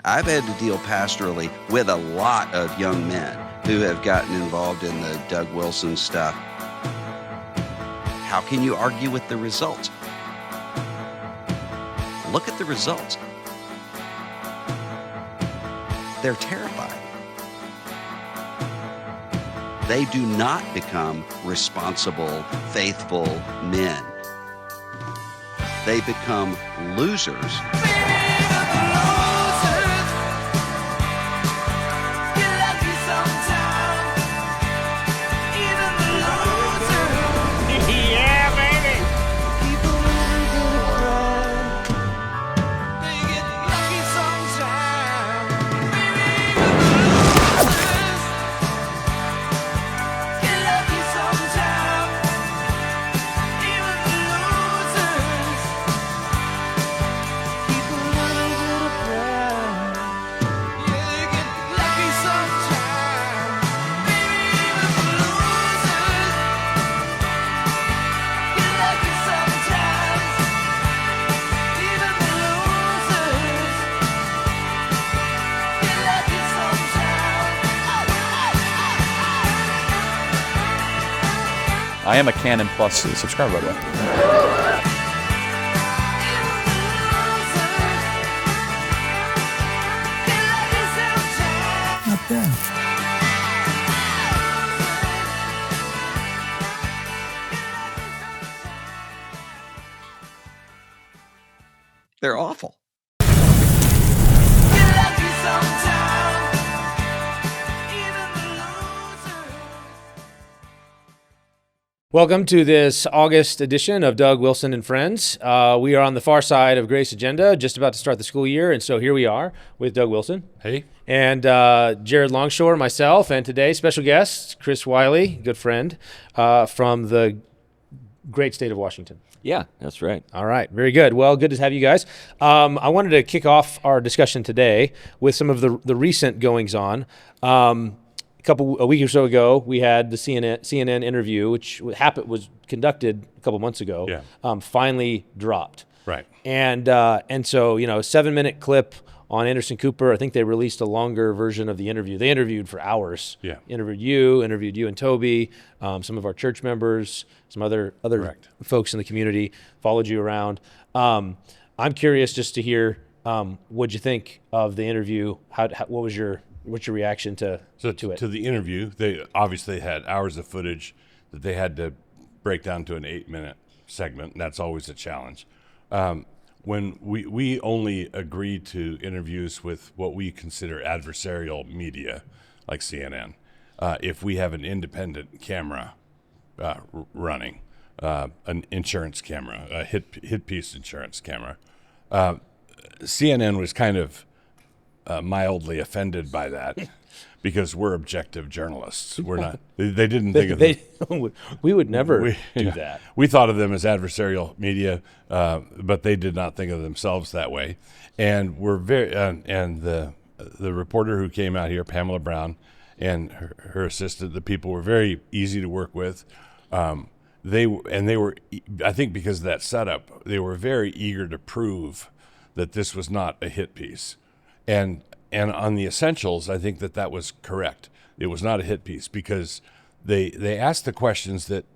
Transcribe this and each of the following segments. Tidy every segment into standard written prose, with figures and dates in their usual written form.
I've had to deal pastorally with a lot of young men who have gotten involved in the Doug Wilson stuff. How can you argue with the results? Look at the results. They're terrifying. They do not become responsible, faithful men. They become losers. I am a CanonPress subscriber, by the way. Not bad. They're awful. Welcome to this August edition of Doug Wilson and Friends. We are on the far side of Grace Agenda, just about to start the school year, and so here we are with Doug Wilson. Hey. And Jared Longshore, myself, and today, special guest, Chris Wiley, good friend, from the great state of Washington. Yeah, that's right. All right, very good. Well, good to have you guys. I wanted to kick off our discussion today with some of the recent goings-on. A week or so ago, we had the CNN interview, which was conducted a couple months ago. Yeah. Finally dropped. Right. And so, a 7-minute clip on Anderson Cooper. I think they released a longer version of the interview. They interviewed for hours. Yeah. Interviewed you and Toby, some of our church members, some other Correct. folks in the community followed you around. I'm curious just to hear what'd you think of the interview. What's your reaction to it? To the interview, they obviously had hours of footage that they had to break down to an 8-minute segment, and that's always a challenge. When we only agree to interviews with what we consider adversarial media, like CNN, if we have an independent camera running, an insurance camera, a hit piece insurance camera. CNN was kind of mildly offended by that because we're objective journalists. We're not. They didn't think of them. We would never do that. We thought of them as adversarial media, but they did not think of themselves that way. And we're and the reporter who came out here, Pamela Brown, and her assistant, the people were very easy to work with. They were, I think, because of that setup, they were very eager to prove that this was not a hit piece. And on the essentials, I think that was correct. It was not a hit piece because they asked the questions that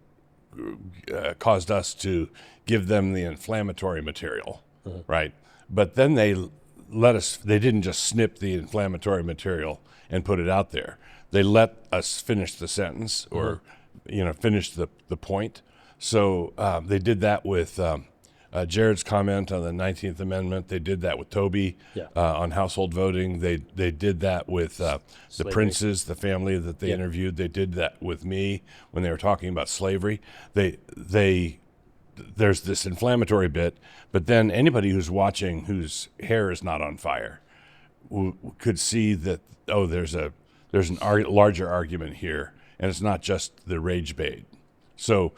caused us to give them the inflammatory material, right? But then they didn't just snip the inflammatory material and put it out there. They let us finish the sentence or, finish the point. So they did that with Jared's comment on the 19th Amendment. They did that with Toby on household voting. They did that with the Princes, the family that they interviewed. They did that with me when they were talking about slavery. There's this inflammatory bit, but then anybody who's watching whose hair is not on fire could see that, there's an larger argument here, and it's not just the rage bait. So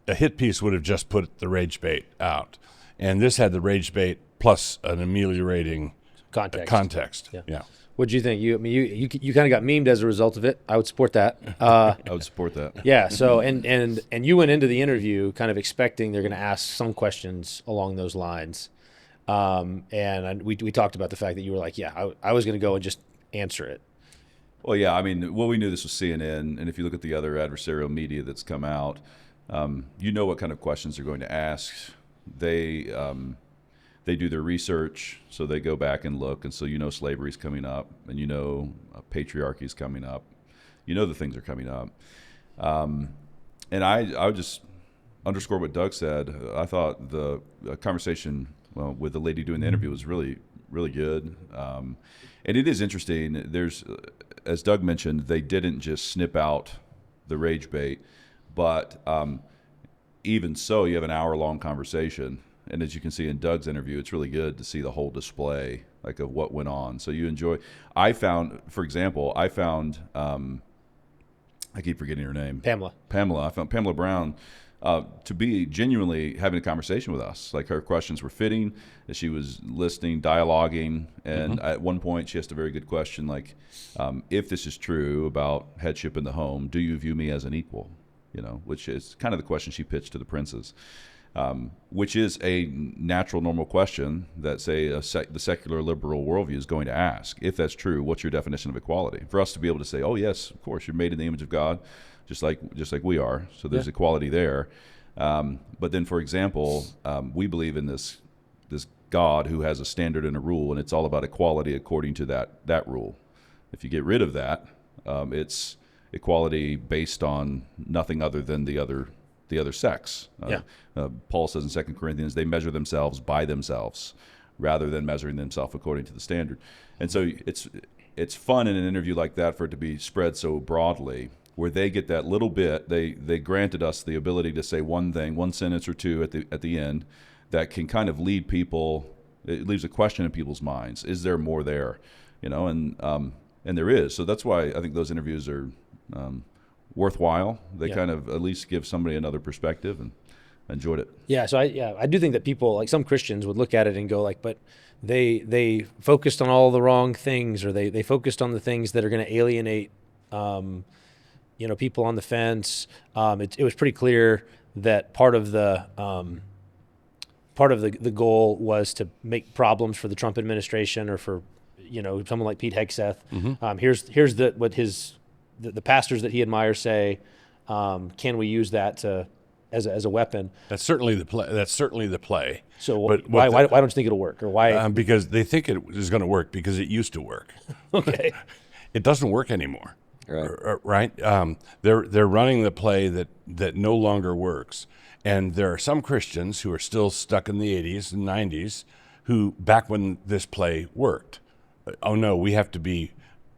a hit piece would have just put the rage bait out, and this had the rage bait plus an ameliorating context. Yeah. What'd you think? You kind of got memed as a result of it. I would support that. I would support that. Yeah. So and you went into the interview kind of expecting they're going to ask some questions along those lines. And we talked about the fact that you were like, yeah, I was going to go and just answer it. Well, yeah, I mean, well, we knew this was CNN, and if you look at the other adversarial media that's come out, you know what kind of questions they're going to ask. They do their research, so they go back and look, and so you know slavery's coming up, and you know patriarchy's coming up. You know the things are coming up. And I would just underscore what Doug said. I thought the conversation with the lady doing the interview was really, really good. And it is interesting. There's, as Doug mentioned, they didn't just snip out the rage bait, but even so, you have an hour-long conversation. And as you can see in Doug's interview, it's really good to see the whole display, like, of what went on. So you enjoy. I found, for example, I keep forgetting her name. Pamela. I found Pamela Brown to be genuinely having a conversation with us. Like, her questions were fitting, that she was listening, dialoguing, and at one point she asked a very good question, like, if this is true about headship in the home, do you view me as an equal? You know, which is kind of the question she pitched to the princes. Which is a natural, normal question that, say, the secular liberal worldview is going to ask. If that's true, what's your definition of equality? For us to be able to say, oh, yes, of course, you're made in the image of God, just like we are. So there's equality there. But then, for example, we believe in this God who has a standard and a rule, and it's all about equality according to that rule. If you get rid of that, it's equality based on nothing other than the other sex. Paul says in 2 Corinthians, they measure themselves by themselves rather than measuring themselves according to the standard. And so it's fun in an interview like that for it to be spread so broadly, where they get that little bit. They granted us the ability to say one thing, one sentence or two at the end that can kind of lead people. It leaves a question in people's minds: is there more there? You know, and there is. So that's why I think those interviews are worthwhile. They kind of at least give somebody another perspective, and I enjoyed it. Yeah, so I do think that people, like some Christians, would look at it and go like, but they focused on all the wrong things, or they focused on the things that are going to alienate people on the fence. It was pretty clear that part of the goal was to make problems for the Trump administration, or for someone like Pete Hegseth. Here's the pastors that he admires say, can we use that as a weapon? That's certainly the play. So but why don't you think it'll work, or why? Because they think it is going to work because it used to work. Okay. It doesn't work anymore. Right. They're running the play that no longer works, and there are some Christians who are still stuck in the 80s and 90s who, back when this play worked, oh no, we have to be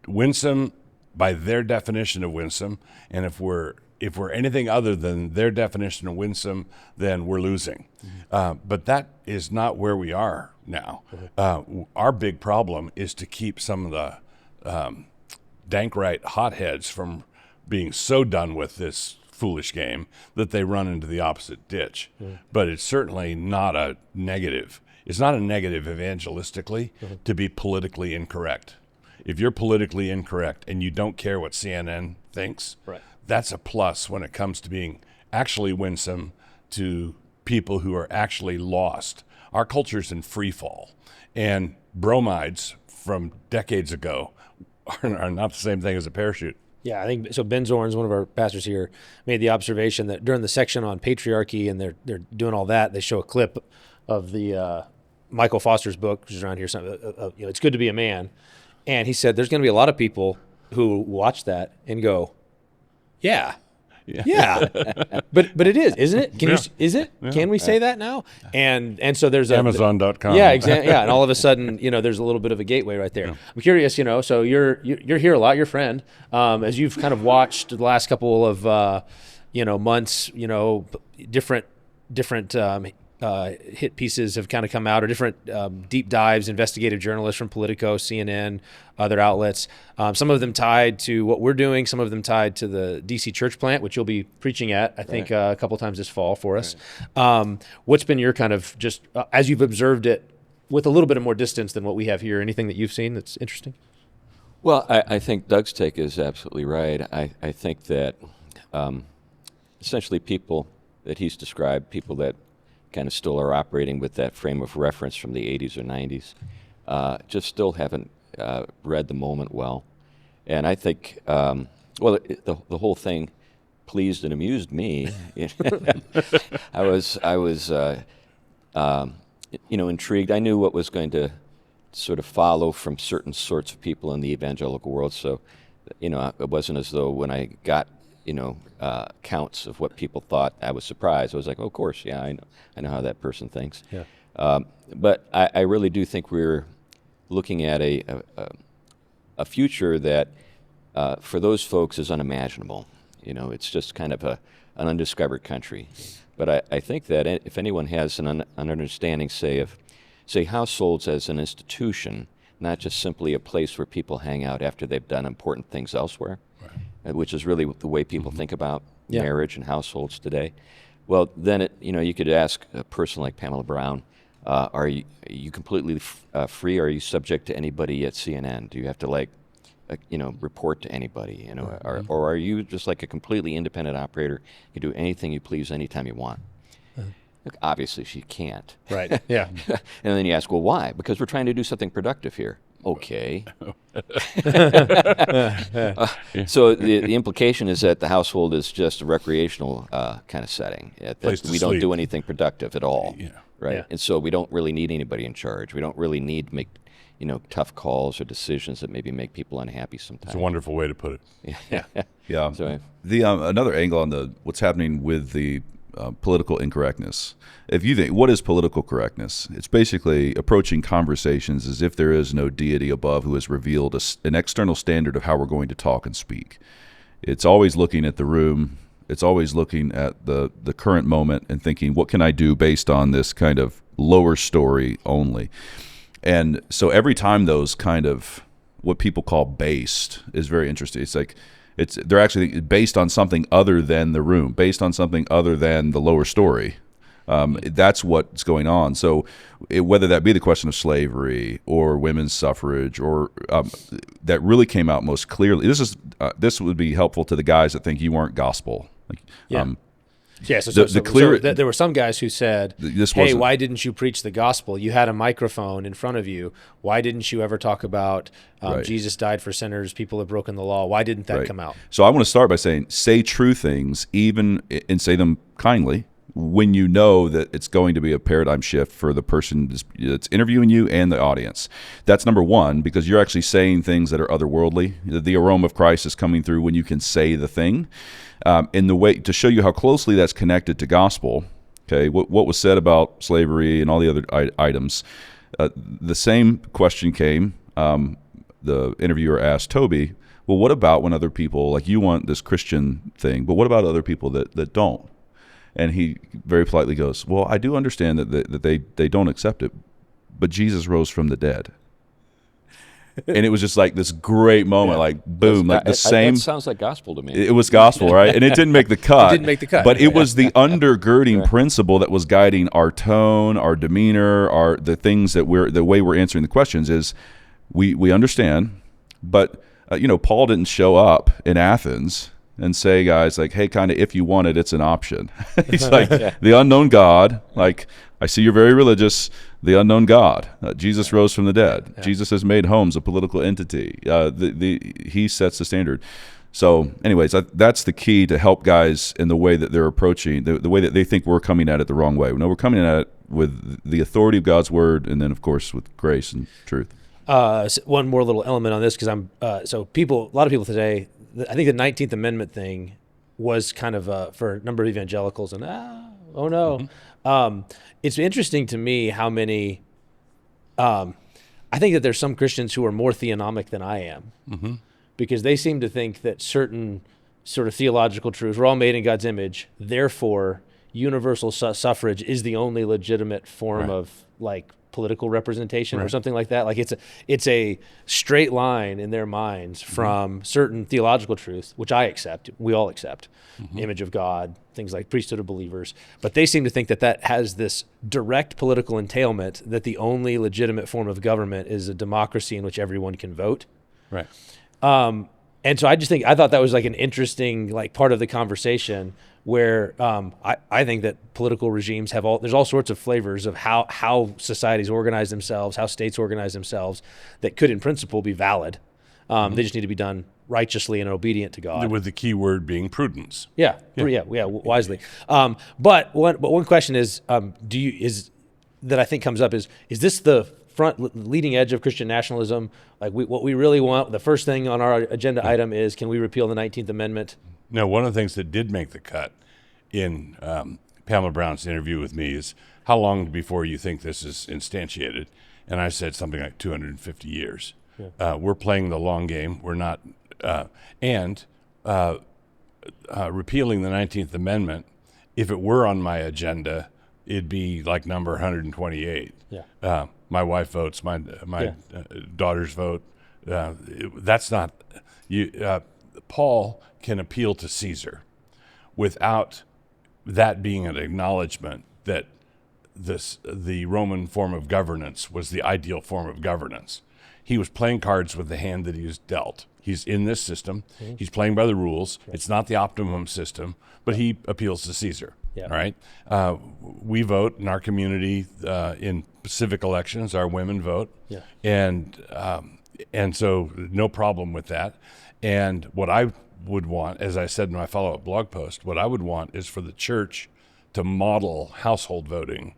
winsome by their definition of winsome, and if we're anything other than their definition of winsome, then we're losing. But that is not where we are now. Our big problem is to keep some of the dank right hotheads from being so done with this foolish game that they run into the opposite ditch. But it's certainly not a negative. It's not a negative evangelistically to be politically incorrect. If you're politically incorrect and you don't care what CNN thinks, that's a plus when it comes to being actually winsome to people who are actually lost. Our culture's in free fall, and bromides from decades ago are not the same thing as a parachute. Yeah, I think so. Ben Zorns, one of our pastors here, made the observation that during the section on patriarchy, and they're doing all that, they show a clip of the Michael Foster's book, which is around here. It's Good to Be a Man. And he said there's going to be a lot of people who watch that and go, yeah. but it is, isn't it? Is it? Yeah. Can we say that now? And so there's Amazon.com. Yeah, exactly. Yeah, and all of a sudden, there's a little bit of a gateway right there. Yeah. I'm curious, so you're here a lot, your friend, as you've kind of watched the last couple of months, different hit pieces have kind of come out, or different deep dives, investigative journalists from Politico, CNN, other outlets, some of them tied to what we're doing, some of them tied to the DC church plant, which you'll be preaching at, I think, a couple times this fall for us. What's been your kind of, just as you've observed it with a little bit of more distance than what we have here, anything that you've seen that's interesting? Well, I think Doug's take is absolutely right. I think that essentially people that he's described, people that kind of still are operating with that frame of reference from the 80s or 90s, just still haven't read the moment well. And I think, the whole thing pleased and amused me. I was intrigued. I knew what was going to sort of follow from certain sorts of people in the evangelical world. So, it wasn't as though when I got, counts of what people thought, I was surprised. I was like, oh, of course, yeah, I know how that person thinks. Yeah. But I really do think we're looking at a future that, for those folks, is unimaginable. It's just kind of an undiscovered country. But I think that if anyone has an understanding, say households as an institution, not just simply a place where people hang out after they've done important things elsewhere, which is really the way people think about marriage and households today. Well, then you could ask a person like Pamela Brown, are you completely free? Are you subject to anybody at CNN? Do you have to report to anybody? Or are you just like a completely independent operator? You can do anything you please anytime you want. Look, obviously, she can't. Right. Yeah. And then you ask, well, why? Because we're trying to do something productive here. Okay. So the implication is that the household is just a rectorational kind of setting. Place to we don't sleep. do anything productive at all. Yeah. Right. Yeah. And so we don't really need anybody in charge. We don't really need to make tough calls or decisions that maybe make people unhappy sometimes. It's a wonderful way to put it. Yeah. So The another angle on what's happening with the political incorrectness. If you think, what is political correctness? It's basically approaching conversations as if there is no deity above who has revealed an external standard of how we're going to talk and speak. It's always looking at the room. It's always looking at the current moment and thinking, what can I do based on this kind of lower story only? And so every time those kind of what people call based is very interesting. It's like they're actually based on something other than the room, based on something other than the lower story. That's what's going on. So whether that be the question of slavery or women's suffrage, or that really came out most clearly. This would be helpful to the guys that think you weren't gospel. There were some guys who said, hey, wasn't- why didn't you preach the gospel? You had a microphone in front of you. Why didn't you ever talk about Right. Jesus died for sinners, people have broken the law? Why didn't that Right. come out? So I want to start by saying, say true things, even and say them kindly, when you know that it's going to be a paradigm shift for the person that's interviewing you and the audience. That's number one, because you're actually saying things that are otherworldly. The aroma of Christ is coming through when you can say the thing. In the way to show you how closely that's connected to gospel. Okay, what was said about slavery and all the other items. The same question came. The interviewer asked Toby, well, what about when other people, like you want this Christian thing, but what about other people that don't? And he very politely goes, well, I do understand that they don't accept it, but Jesus rose from the dead. And it was just like this great moment, like boom, like the same. That sounds like gospel to me. It was gospel, right? And it didn't make the cut. It didn't make the cut. But it was the undergirding principle that was guiding our tone, our demeanor, the things that the way we're answering the questions is we understand, but Paul didn't show up in Athens and say, guys, like, hey, kind of, if you want it, it's an option. He's like, the unknown God, like, I see you're very religious, the unknown God. Jesus rose from the dead. Yeah. Jesus has made homes a political entity. He sets the standard. So anyways, that's the key to help guys in the way that they're approaching, the way that they think we're coming at it the wrong way. No, we're coming at it with the authority of God's word, and then, of course, with grace and truth. One more little element on this, because a lot of people today, I think the 19th Amendment thing was kind of for a number of evangelicals, and oh no. Mm-hmm. It's interesting to me how many, I think that there's some Christians who are more theonomic than I am, mm-hmm. because they seem to think that certain sort of theological truths, we're all made in God's image, therefore universal suffrage is the only legitimate form of like political representation or something like that. Like it's a straight line in their minds from certain theological truths, which I accept, we all accept, image of God, things like priesthood of believers, but they seem to think that has this direct political entailment, that the only legitimate form of government is a democracy in which everyone can vote. Right. And so I thought that was like an interesting like part of the conversation where I think that political regimes there's all sorts of flavors of how societies organize themselves, how states organize themselves that could in principle be valid. They just need to be done righteously and obedient to God. With the key word being prudence. Yeah, wisely. But one question is, that I think comes up is this the leading edge of Christian nationalism? Like what we really want, the first thing on our agenda item is, can we repeal the 19th Amendment? No, one of the things that did make the cut in Pamela Brown's interview with me is, how long before you think this is instantiated? And I said something like 250 years. Yeah. We're playing the long game. We're not, repealing the 19th Amendment, if it were on my agenda, it'd be like number 128. Yeah. My wife votes, my daughters vote. That's not you. Paul can appeal to Caesar without that being an acknowledgement that the Roman form of governance was the ideal form of governance. He was playing cards with the hand that he was dealt. He's in this system. Mm-hmm. He's playing by the rules. Right. It's not the optimum system, but he appeals to Caesar. Yeah. All right. We vote in our community in civic elections. Our women vote. Yeah. And so no problem with that. And what I would want, as I said in my follow-up blog post, what I would want is for the church to model household voting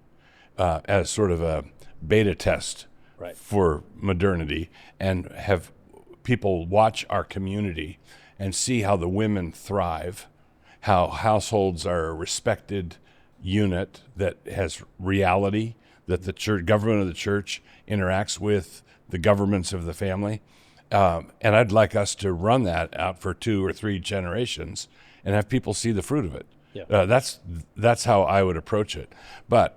as sort of a beta test for modernity, and have people watch our community and see how the women thrive, how households are a respected unit that has reality, that the church, government of the church interacts with the governments of the family. And I'd like us to run that out for 2 or 3 generations and have people see the fruit of it. Yeah. That's how I would approach it. But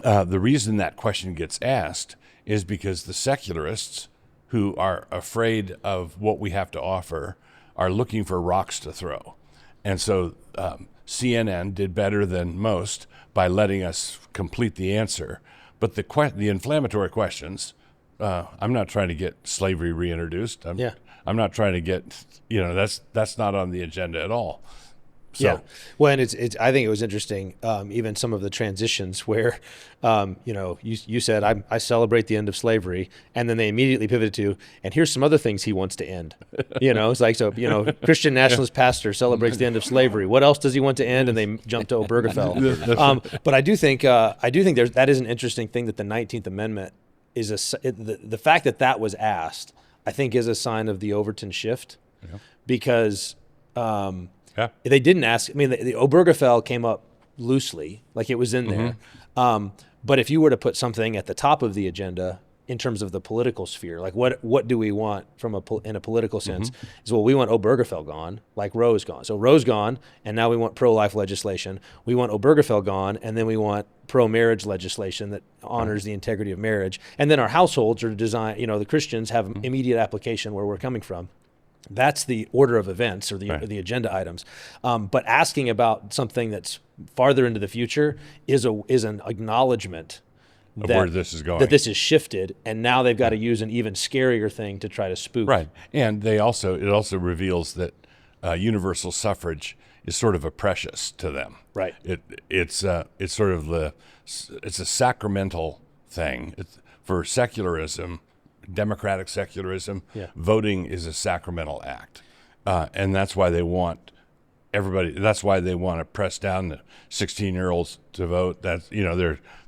the reason that question gets asked is because the secularists who are afraid of what we have to offer are looking for rocks to throw. And so CNN did better than most by letting us complete the answer. But the inflammatory questions, I'm not trying to get slavery reintroduced. I'm not trying to get, that's not on the agenda at all. So. Yeah. Well, and it's I think it was interesting, even some of the transitions where, you said, I celebrate the end of slavery, and then they immediately pivoted to, and here's some other things he wants to end. It's like, so, Christian nationalist pastor celebrates the end of slavery. What else does he want to end? And they jump to Obergefell. But I do think that is an interesting thing, that the 19th Amendment is the fact that was asked, I think, is a sign of the Overton shift, because they didn't ask. I mean, the Obergefell came up loosely, like it was in there. But if you were to put something at the top of the agenda in terms of the political sphere, like what do we want in a political sense? Is, well, we want Obergefell gone, like Roe's gone. So Roe's gone, and now we want pro-life legislation. We want Obergefell gone, and then we want pro-marriage legislation that honors the integrity of marriage. And then our households are designed. The Christians have immediate application where we're coming from. That's the order of events, or the agenda items. But asking about something that's farther into the future is an acknowledgement of where this is going. That this is shifted, and now they've got to use an even scarier thing to try to spook. Right, and it also reveals that universal suffrage is sort of a precious to them. Right. It's sort of it's a sacramental thing. For secularism, democratic secularism, voting is a sacramental act, and that's why they want everybody. That's why they want to press down the 16-year-olds to vote. That's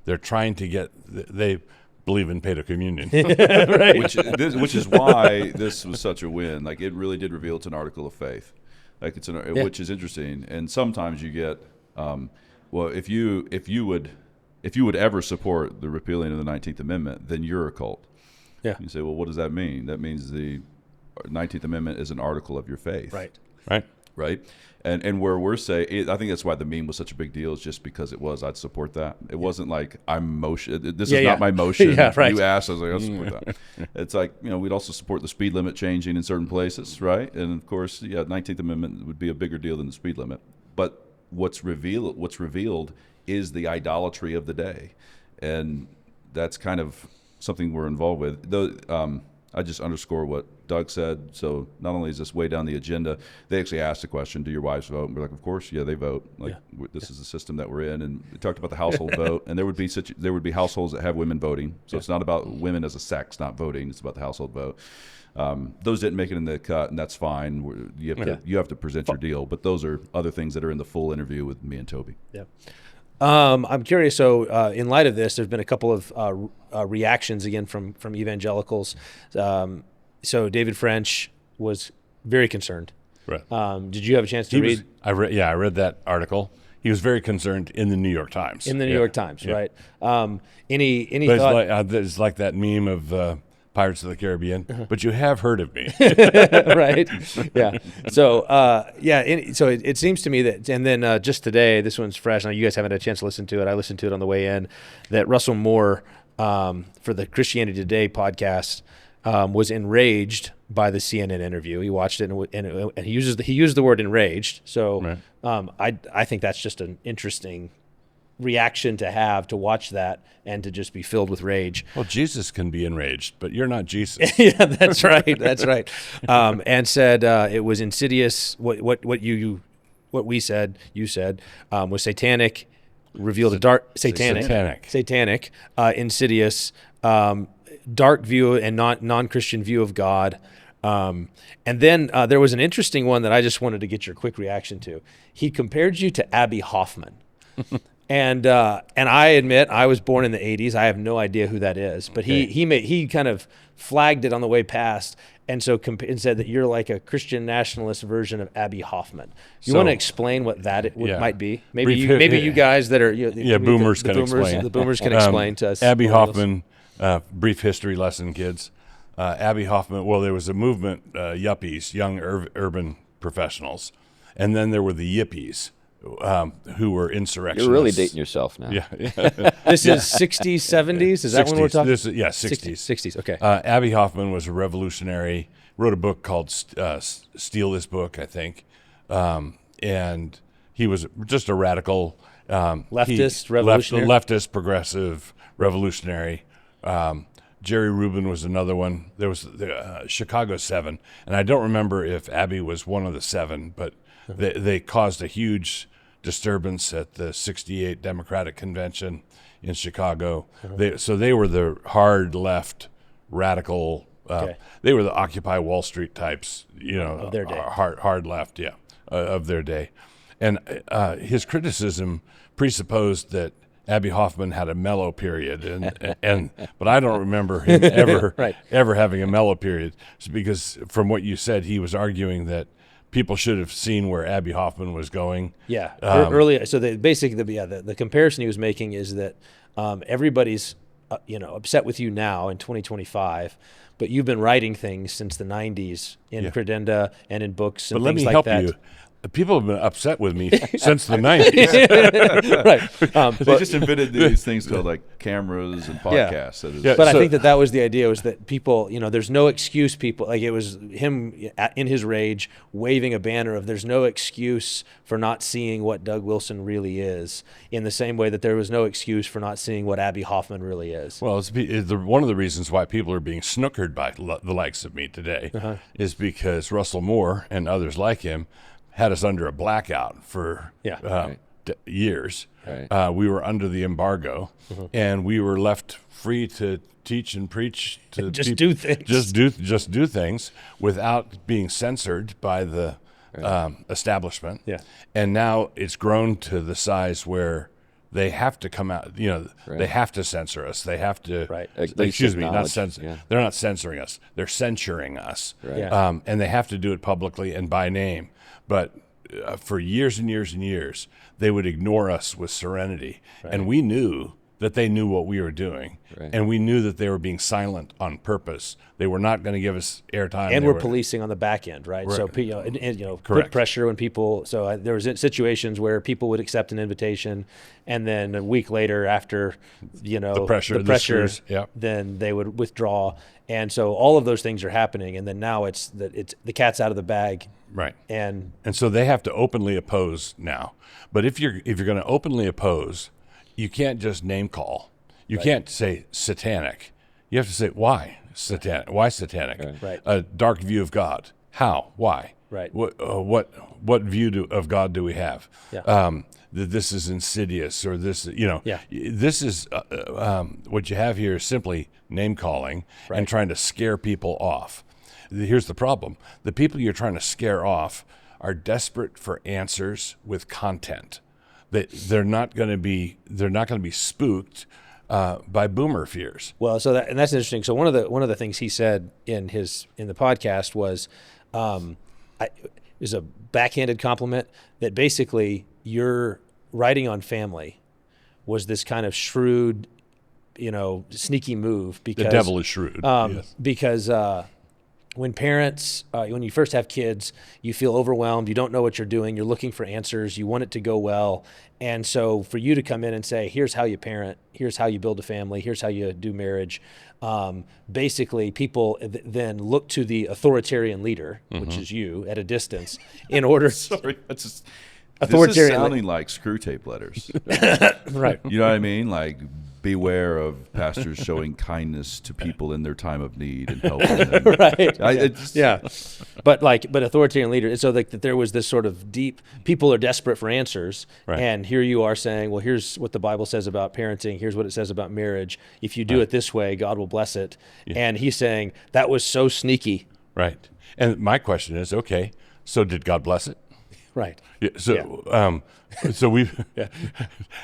they're trying to get. They believe in paedo communion, right? which is why this was such a win. Like, it really did reveal it's an article of faith. Like, which is interesting. And sometimes you get, if you would ever support the repealing of the 19th Amendment, then you're a cult. Yeah. You say, well, what does that mean? That means the 19th Amendment is an article of your faith. Right. And where we're saying, I think that's why the meme was such a big deal, is just because it was, I'd support that. It wasn't like, I'm motion. This is not my motion. Yeah, right. You asked, I was like, I'll support that. It's like, we'd also support the speed limit changing in certain places, right? And of course, 19th Amendment would be a bigger deal than the speed limit. But what's revealed is the idolatry of the day. And that's kind of something we're involved with. I just underscore what Doug said. So not only is this way down the agenda, they actually asked the question, do your wives vote? And we're like, of course, yeah, they vote. Like this is the system that we're in. And we talked about the household vote, and there would be households that have women voting. So it's not about women as a sex not voting. It's about the household vote. Those didn't make it in the cut, and that's fine. You have to present your deal. But those are other things that are in the full interview with me and Toby. Yeah. I'm curious. So, in light of this, there's been a couple of reactions again from evangelicals. So, David French was very concerned. Right. Did you have a chance to read? I read that article. He was very concerned in the New York Times. In the New York Times, right? Any but thought? it's like that meme of Pirates of the Caribbean. But you have heard of me, right? Yeah. So, it seems to me that, and then just today, this one's fresh. Now, you guys haven't had a chance to listen to it. I listened to it on the way in. That Russel Moore, for the Christianity Today podcast, was enraged by the CNN interview. He watched it, and he used the word enraged. So, right. I think that's just an interesting reaction to watch that and to just be filled with rage. Well, Jesus can be enraged, but you're not Jesus. Yeah, that's right. That's right. And said it was insidious. What we said, you said, was satanic, revealed a dark satanic, insidious, dark view and non-Christian view of God. And then there was an interesting one that I just wanted to get your quick reaction to. He compared you to Abby Hoffman. And I admit I was born in the 80s. I have no idea who that is, but he kind of flagged it on the way past, and and said that you're like a Christian nationalist version of Abby Hoffman. You want to explain what that might be? Maybe you guys that are boomers can explain. The boomers can explain to us. Abby Hoffman, brief history lesson, kids. Abby Hoffman. Well, there was a movement, yuppies, young urban professionals, and then there were the yippies. Who were insurrectionists. You're really dating yourself now. Yeah. This is 60s, 70s? Is that when we're talking? 60s. 60s, okay. Abby Hoffman was a revolutionary, wrote a book called Steal This Book, I think. And he was just a radical. Leftist, revolutionary? Leftist, progressive, revolutionary. Jerry Rubin was another one. There was the Chicago 7. And I don't remember if Abby was one of the 7, but they caused a huge disturbance at the 68 Democratic Convention in Chicago. They were the hard left, radical. They were the Occupy Wall Street types, of their day. Hard left, of their day. And his criticism presupposed that Abby Hoffman had a mellow period, but I don't remember him ever having a mellow period, because from what you said, he was arguing that people should have seen where Abby Hoffman was going. Yeah, earlier. So the comparison he was making is that everybody's upset with you now in 2025, but you've been writing things since the 90s in credenda and in books and things like that. But let me help you. People have been upset with me since the 90s. Right. They just invented these things called like cameras and podcasts. But I think that was the idea, was that people, there's no excuse. People, like, it was him in his rage waving a banner of there's no excuse for not seeing what Doug Wilson really is, in the same way that there was no excuse for not seeing what Abby Hoffman really is. Well, it's one of the reasons why people are being snookered by the likes of me today is because Russel Moore and others like him had us under a blackout for years. Right. We were under the embargo, and we were left free to teach and preach to do things. Just do things without being censored by the establishment. Yeah. And now it's grown to the size where they have to come out. They have to censor us. They have to. Right. Excuse me, not censor. Yeah. They're not censoring us. They're censuring us. Right. Yeah. And they have to do it publicly and by name. But for years and years and years, they would ignore us with serenity. Right. And we knew that they knew what we were doing. Right. And we knew that they were being silent on purpose. They were not going to give us airtime. And we're policing on the back end, right? So, put pressure when people. So there was situations where people would accept an invitation, and then a week later, after the pressure, then they would withdraw. And so all of those things are happening, and then now it's the cat's out of the bag. Right. And so they have to openly oppose now. But if you're going to openly oppose, you can't just name call. You can't say satanic. You have to say, why satanic? Why satanic? Right. A dark view of God. How? Why? Right. What view of God do we have? Yeah. That this is insidious, or this, Yeah. this is what you have here is simply name calling and trying to scare people off. Here's the problem: the people you're trying to scare off are desperate for answers with content. They're not going to be spooked by boomer fears. Well, and that's interesting. So one of the things he said in the podcast was, is a backhanded compliment that basically your writing on family was this kind of shrewd, sneaky move, because The devil is shrewd. Yes. Because when parents, when you first have kids, you feel overwhelmed. You don't know what you're doing. You're looking for answers. You want it to go well. And so for you to come in and say, here's how you parent, here's how you build a family, here's how you do marriage. Basically, people then look to the authoritarian leader, which is you, at a distance, in order. Sorry, that's just. This is Authoritarian. sounding like screw tape letters. Right. You know what I mean? Like, beware of pastors showing kindness to people in their time of need and helping them. Right. Yeah. But authoritarian leader. So that there was this sort of deep, people are desperate for answers. Right. And here you are saying, well, here's what the Bible says about parenting. Here's what it says about marriage. If you do it this way, God will bless it. Yeah. And he's saying that was so sneaky. Right. And my question is, okay, so did God bless it? Right. Yeah, so, so we,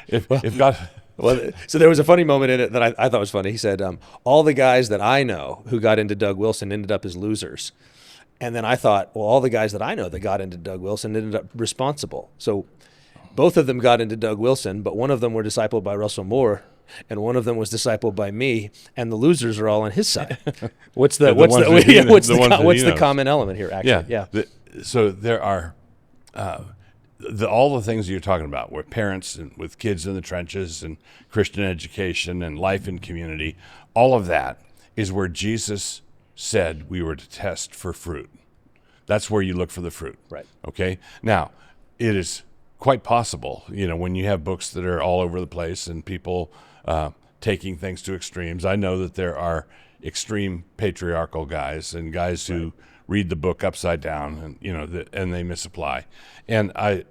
if God. Well, so there was a funny moment in it that I thought was funny. He said, all the guys that I know who got into Doug Wilson ended up as losers. And then I thought, well, all the guys that I know that got into Doug Wilson ended up responsible. So both of them got into Doug Wilson, but one of them were discipled by Russel Moore, and one of them was discipled by me, and the losers are all on his side. What's the common element here, actually? Yeah. So there are all the things you're talking about, with parents and with kids in the trenches and Christian education and life in community. All of that is where Jesus said we were to test for fruit. That's where you look for the fruit. Right. Okay. Now, it is quite possible, when you have books that are all over the place and people taking things to extremes. I know that there are extreme patriarchal guys and guys who read the book upside down, and and they misapply. And I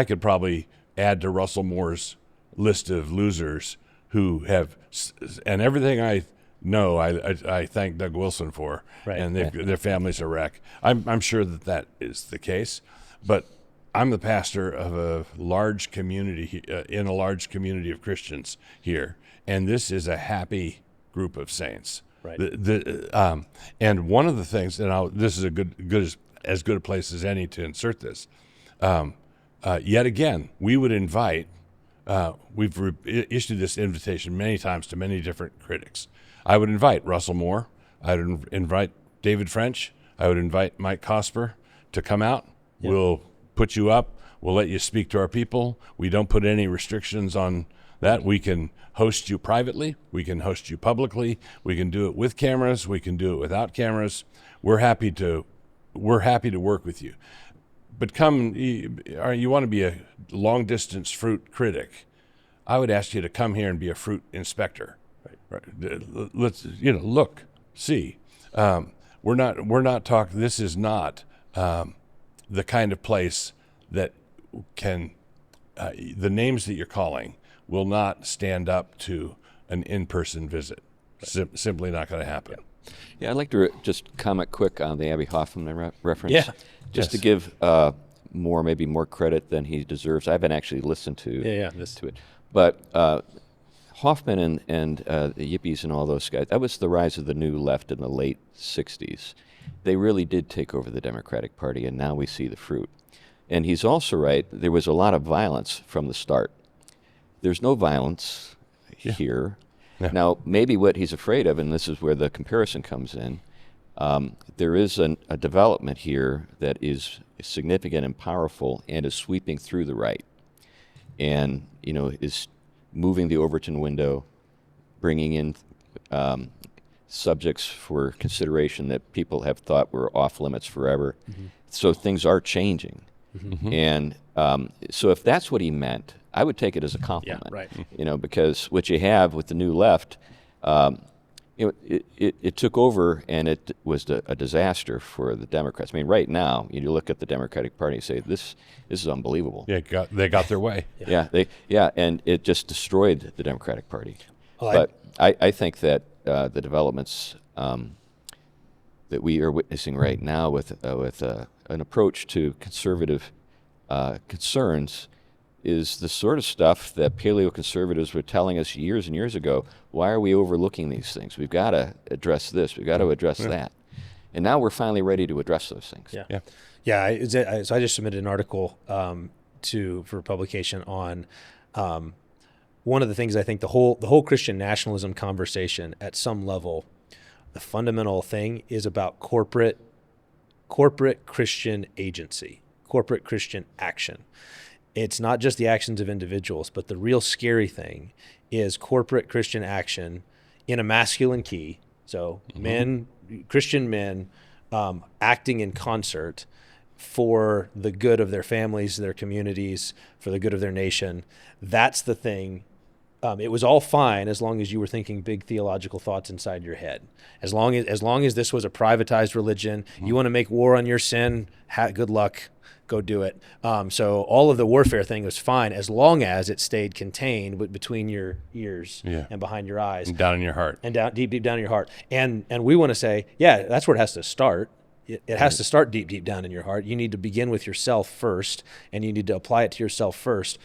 could probably add to Russel Moore's list of losers who have, and everything I know, I thank Doug Wilson for, and their families are wrecked. I'm sure that is the case, but I'm the pastor of a large community in a large community of Christians here, and this is a happy group of saints. Right. And one of the things, and this is as good a place as any to insert this. Yet again, we would invite. We've issued this invitation many times to many different critics. I would invite Russel Moore. I would invite David French. I would invite Mike Cosper to come out. Yep. We'll put you up. We'll let you speak to our people. We don't put any restrictions on that. We can host you privately. We can host you publicly. We can do it with cameras. We can do it without cameras. We're happy to work with you. But you want to be a long distance fruit critic, I would ask you to come here and be a fruit inspector. Right. Let's look, see. We're not talking. This is not the kind of place that can. The names that you're calling will not stand up to an in-person visit. Simply not going to happen. Yeah, I'd like to just comment quick on the Abby Hoffman reference. Yeah. Just to give maybe more credit than he deserves. I haven't actually listened to it. But Hoffman and the Yippies and all those guys, that was the rise of the new left in the late 60s. They really did take over the Democratic Party, and now we see the fruit. And he's also right, there was a lot of violence from the start. There's no violence here. Yeah. Now, maybe what he's afraid of, and this is where the comparison comes in, there is a development here that is significant and powerful and is sweeping through the right and, is moving the Overton window, bringing in subjects for consideration that people have thought were off limits forever. Mm-hmm. So things are changing. Mm-hmm. And so if that's what he meant, I would take it as a compliment. Yeah, right. Because what you have with the new left, it took over, and it was a disaster for the Democrats. I mean, right now, you look at the Democratic Party and say, this is unbelievable. Yeah, they got their way. And it just destroyed the Democratic Party. Well, but I think that the developments that we are witnessing right now with an approach to conservative concerns is the sort of stuff that paleoconservatives were telling us years and years ago. Why are we overlooking these things? We've got to address this. We've got to address that. And now we're finally ready to address those things. So I just submitted an article for publication on one of the things I think the whole Christian nationalism conversation at some level, the fundamental thing is about corporate Christian agency, corporate Christian action. It's not just the actions of individuals, but the real scary thing is corporate Christian action in a masculine key. So Christian men acting in concert for the good of their families, their communities, for the good of their nation. That's the thing. It was all fine as long as you were thinking big theological thoughts inside your head. As long as this was a privatized religion, you want to make war on your sin, good luck. Go do it. So all of the warfare thing was fine as long as it stayed contained between your ears and behind your eyes. And down in your heart. And down deep down in your heart. And we want to say, that's where it has to start. It has to start deep down in your heart. You need to begin with yourself first, and you need to apply it to yourself first.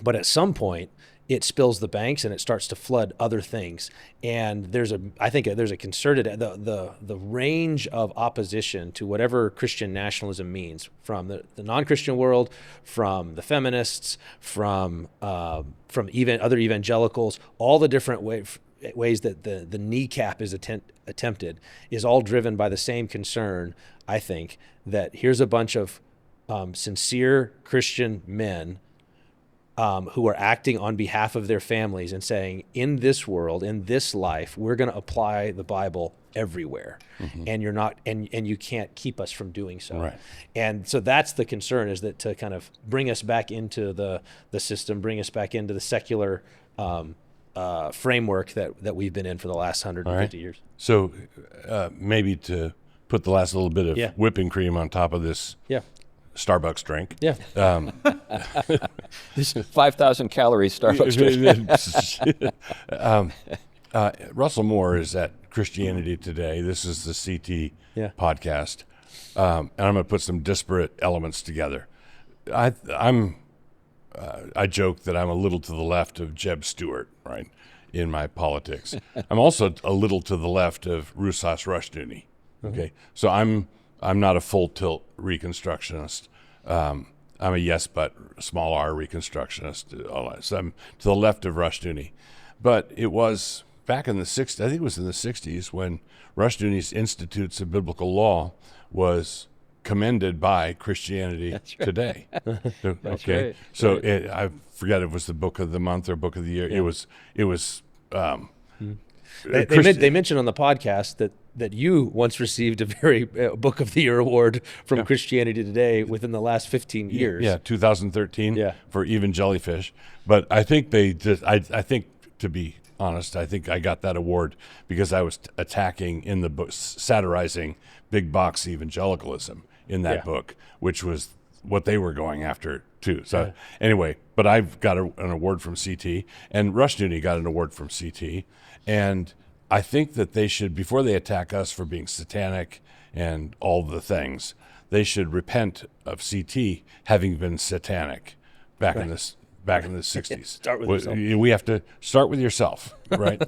But at some point, it spills the banks and it starts to flood other things. And I think there's a concerted, the range of opposition to whatever Christian nationalism means from the non-Christian world, from the feminists, from even other evangelicals, all the different ways that the kneecap is attempted is all driven by the same concern, I think, that here's a bunch of sincere Christian men who are acting on behalf of their families and saying, in this world, in this life, we're going to apply the Bible everywhere, and you're not, and you can't keep us from doing so. Right. And so that's the concern, is that to kind of bring us back into the system, bring us back into the secular framework that we've been in for the last 150 years. So maybe to put the last little bit of whipping cream on top of this Starbucks drink. Yeah. This 5,000 calorie Starbucks drink. Russel Moore is at Christianity Today. This is the CT podcast. And I'm going to put some disparate elements together. I joke that I'm a little to the left of Jeb Stuart, right, in my politics. I'm also a little to the left of Rusas Rushdoony. Okay, so I'm not a full tilt reconstructionist. I'm a yes but small r reconstructionist. So I'm to the left of Rushdoony. But it was back in the 60s, I think it was in the 60s, when Rushdoony's Institutes of Biblical Law was commended by Christianity Today. Okay, right. So I forget if it was the book of the month or book of the year. It was. They mentioned on the podcast that you once received a very Book of the Year award from Christianity Today within the last 15 years. Yeah, 2013 for Even Jellyfish. But I think I think, to be honest, I think I got that award because I was attacking in the book, satirizing big box evangelicalism in that book, which was what they were going after too. So anyway, but I've got an award from CT, and Rushdoony got an award from CT. And I think that they should, before they attack us for being satanic and all the things, they should repent of CT having been satanic back in the 60s. Start with yourself. We have to start with yourself, right?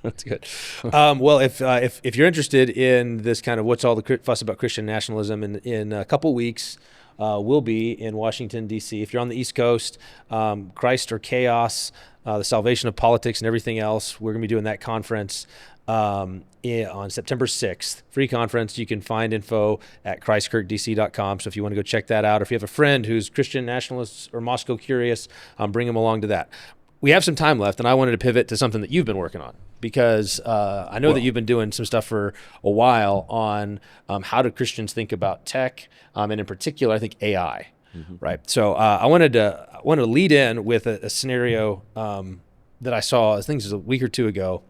That's good. Well, if you're interested in this kind of what's all the fuss about Christian nationalism, in a couple weeks, we'll be in Washington, D.C. If you're on the East Coast, Christ or Chaos, the Salvation of Politics and everything else, we're going to be doing that conference on September 6th. Free conference. You can find info at christkirkdc.com. So if you want to go check that out, or if you have a friend who's Christian nationalist or Moscow curious, bring them along to that. We have some time left, and I wanted to pivot to something that you've been working on, because I know that you've been doing some stuff for a while on how do Christians think about tech, and in particular, I think AI, right? So I wanted to lead in with a scenario that I saw, I think it was a week or two ago,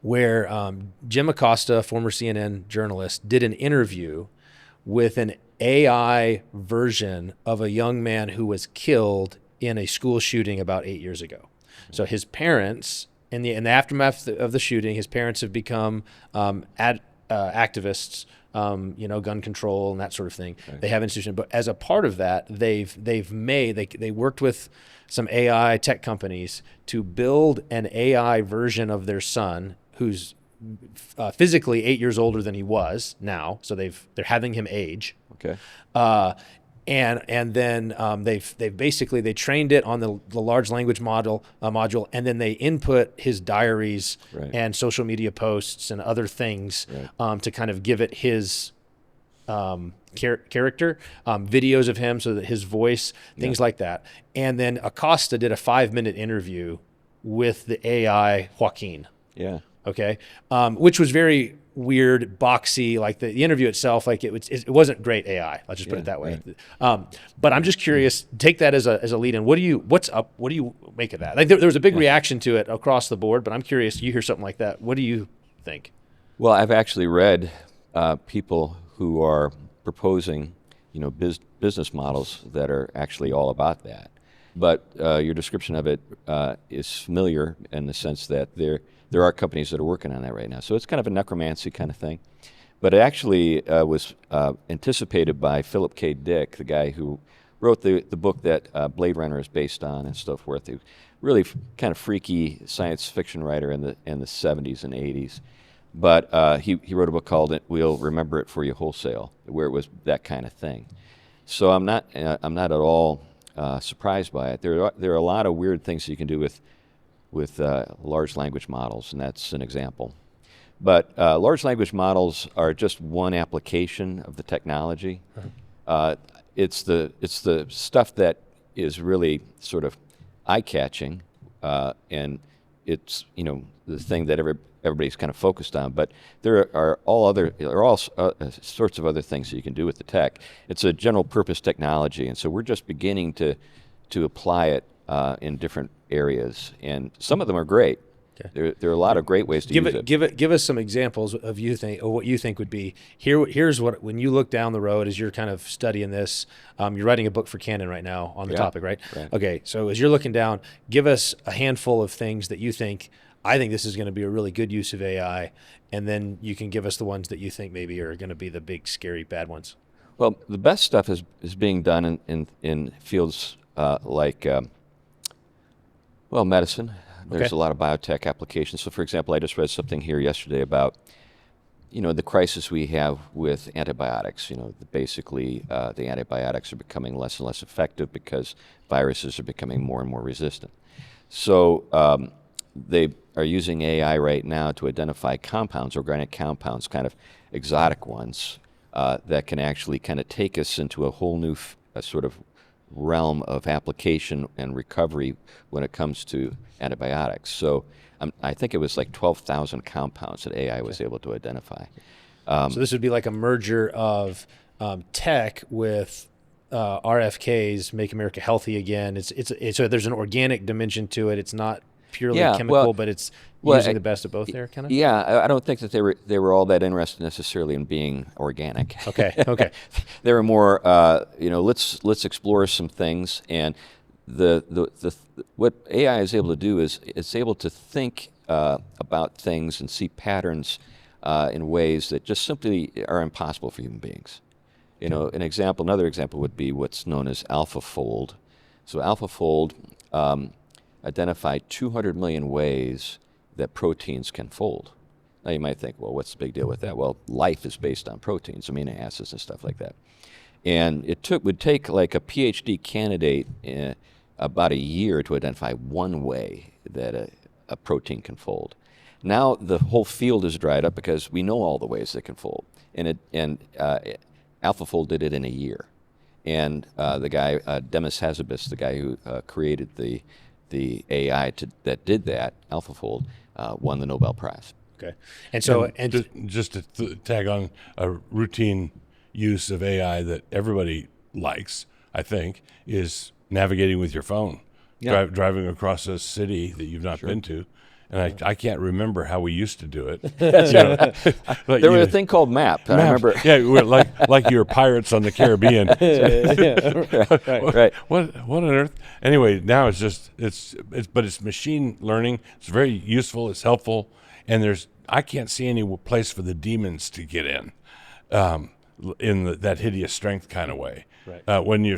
where Jim Acosta, former CNN journalist, did an interview with an AI version of a young man who was killed in a school shooting about 8 years ago. So his parents, in the aftermath of the shooting, his parents have become activists, gun control and that sort of thing. Right. They have institutions, but as a part of that, they worked with some AI tech companies to build an AI version of their son who's physically 8 years older than he was now. So they're having him age. Okay. And then they trained it on the large language module, and then they input his diaries right. and social media posts and other things right. to kind of give it his character, videos of him so that his voice, things like that. And then Acosta did a 5-minute interview with the AI Joaquin. Yeah. Okay. Which was very weird, boxy, like the interview itself, like it wasn't great AI. Let's just put it that way. Right. But I'm just curious, take that as a lead in. What do you make of that? Like there was a big reaction to it across the board, but I'm curious, you hear something like that. What do you think? Well, I've actually read people who are proposing, business models that are actually all about that. But your description of it is familiar in the sense that there are companies that are working on that right now. So it's kind of a necromancy kind of thing. But it actually was anticipated by Philip K. Dick, the guy who wrote the book that Blade Runner is based on and so forth. He was really kind of freaky science fiction writer in the 70s and 80s. But he wrote a book called "We'll Remember It for You Wholesale," where it was that kind of thing. So I'm not at all surprised by it. There are a lot of weird things you can do with large language models, and that's an example. But large language models are just one application of the technology. It's the stuff that is really sort of eye-catching, and it's the thing that everybody's kind of focused on. But there are all sorts of other things that you can do with the tech. It's a general purpose technology, and so we're just beginning to apply it in different areas, and some of them are great. Okay. There are a lot of great ways to use it. Give us some examples of what you think would be. Here's what, when you look down the road as you're kind of studying this, you're writing a book for Canon right now on the topic, right? Okay, so as you're looking down, give us a handful of things that you think, I think this is going to be a really good use of AI, and then you can give us the ones that you think maybe are going to be the big, scary, bad ones. Well, the best stuff is being done in fields like medicine. There's a lot of biotech applications. So, for example, I just read something here yesterday about, the crisis we have with antibiotics. Basically, the antibiotics are becoming less and less effective because viruses are becoming more and more resistant. So they are using AI right now to identify compounds, organic compounds, kind of exotic ones, that can actually kind of take us into a whole new sort of realm of application and recovery when it comes to antibiotics. So I think it was like 12,000 compounds that AI was able to identify. So this would be like a merger of tech with RFK's Make America Healthy Again. So there's an organic dimension to it. It's not purely chemical, but it's using the best of both there, kind of? Yeah, I don't think that they were all that interested necessarily in being organic. Okay. They were more, let's explore some things, and what AI is able to do is it's able to think about things and see patterns in ways that just simply are impossible for human beings. Another example would be what's known as AlphaFold. So AlphaFold identified 200 million ways that proteins can fold. Now you might think, well, what's the big deal with that? Well, life is based on proteins, amino acids and stuff like that. And would take like a PhD candidate about a year to identify one way that a protein can fold. Now the whole field is dried up because we know all the ways that can fold. And AlphaFold did it in a year. And the guy, Demis Hazzabis, the guy who created the AI that did that, AlphaFold, won the Nobel Prize. Okay. And so, just to tag on a routine use of AI that everybody likes, I think, is navigating with your phone. Yeah. Driving across a city that you've not been to, and I can't remember how we used to do it. There was a thing called map. I remember. Yeah, we're like you were pirates on the Caribbean. Right. What on earth? Anyway, now it's just but it's machine learning. It's very useful. It's helpful, and I can't see any place for the demons to get in that hideous strength kind of way. Right. When you're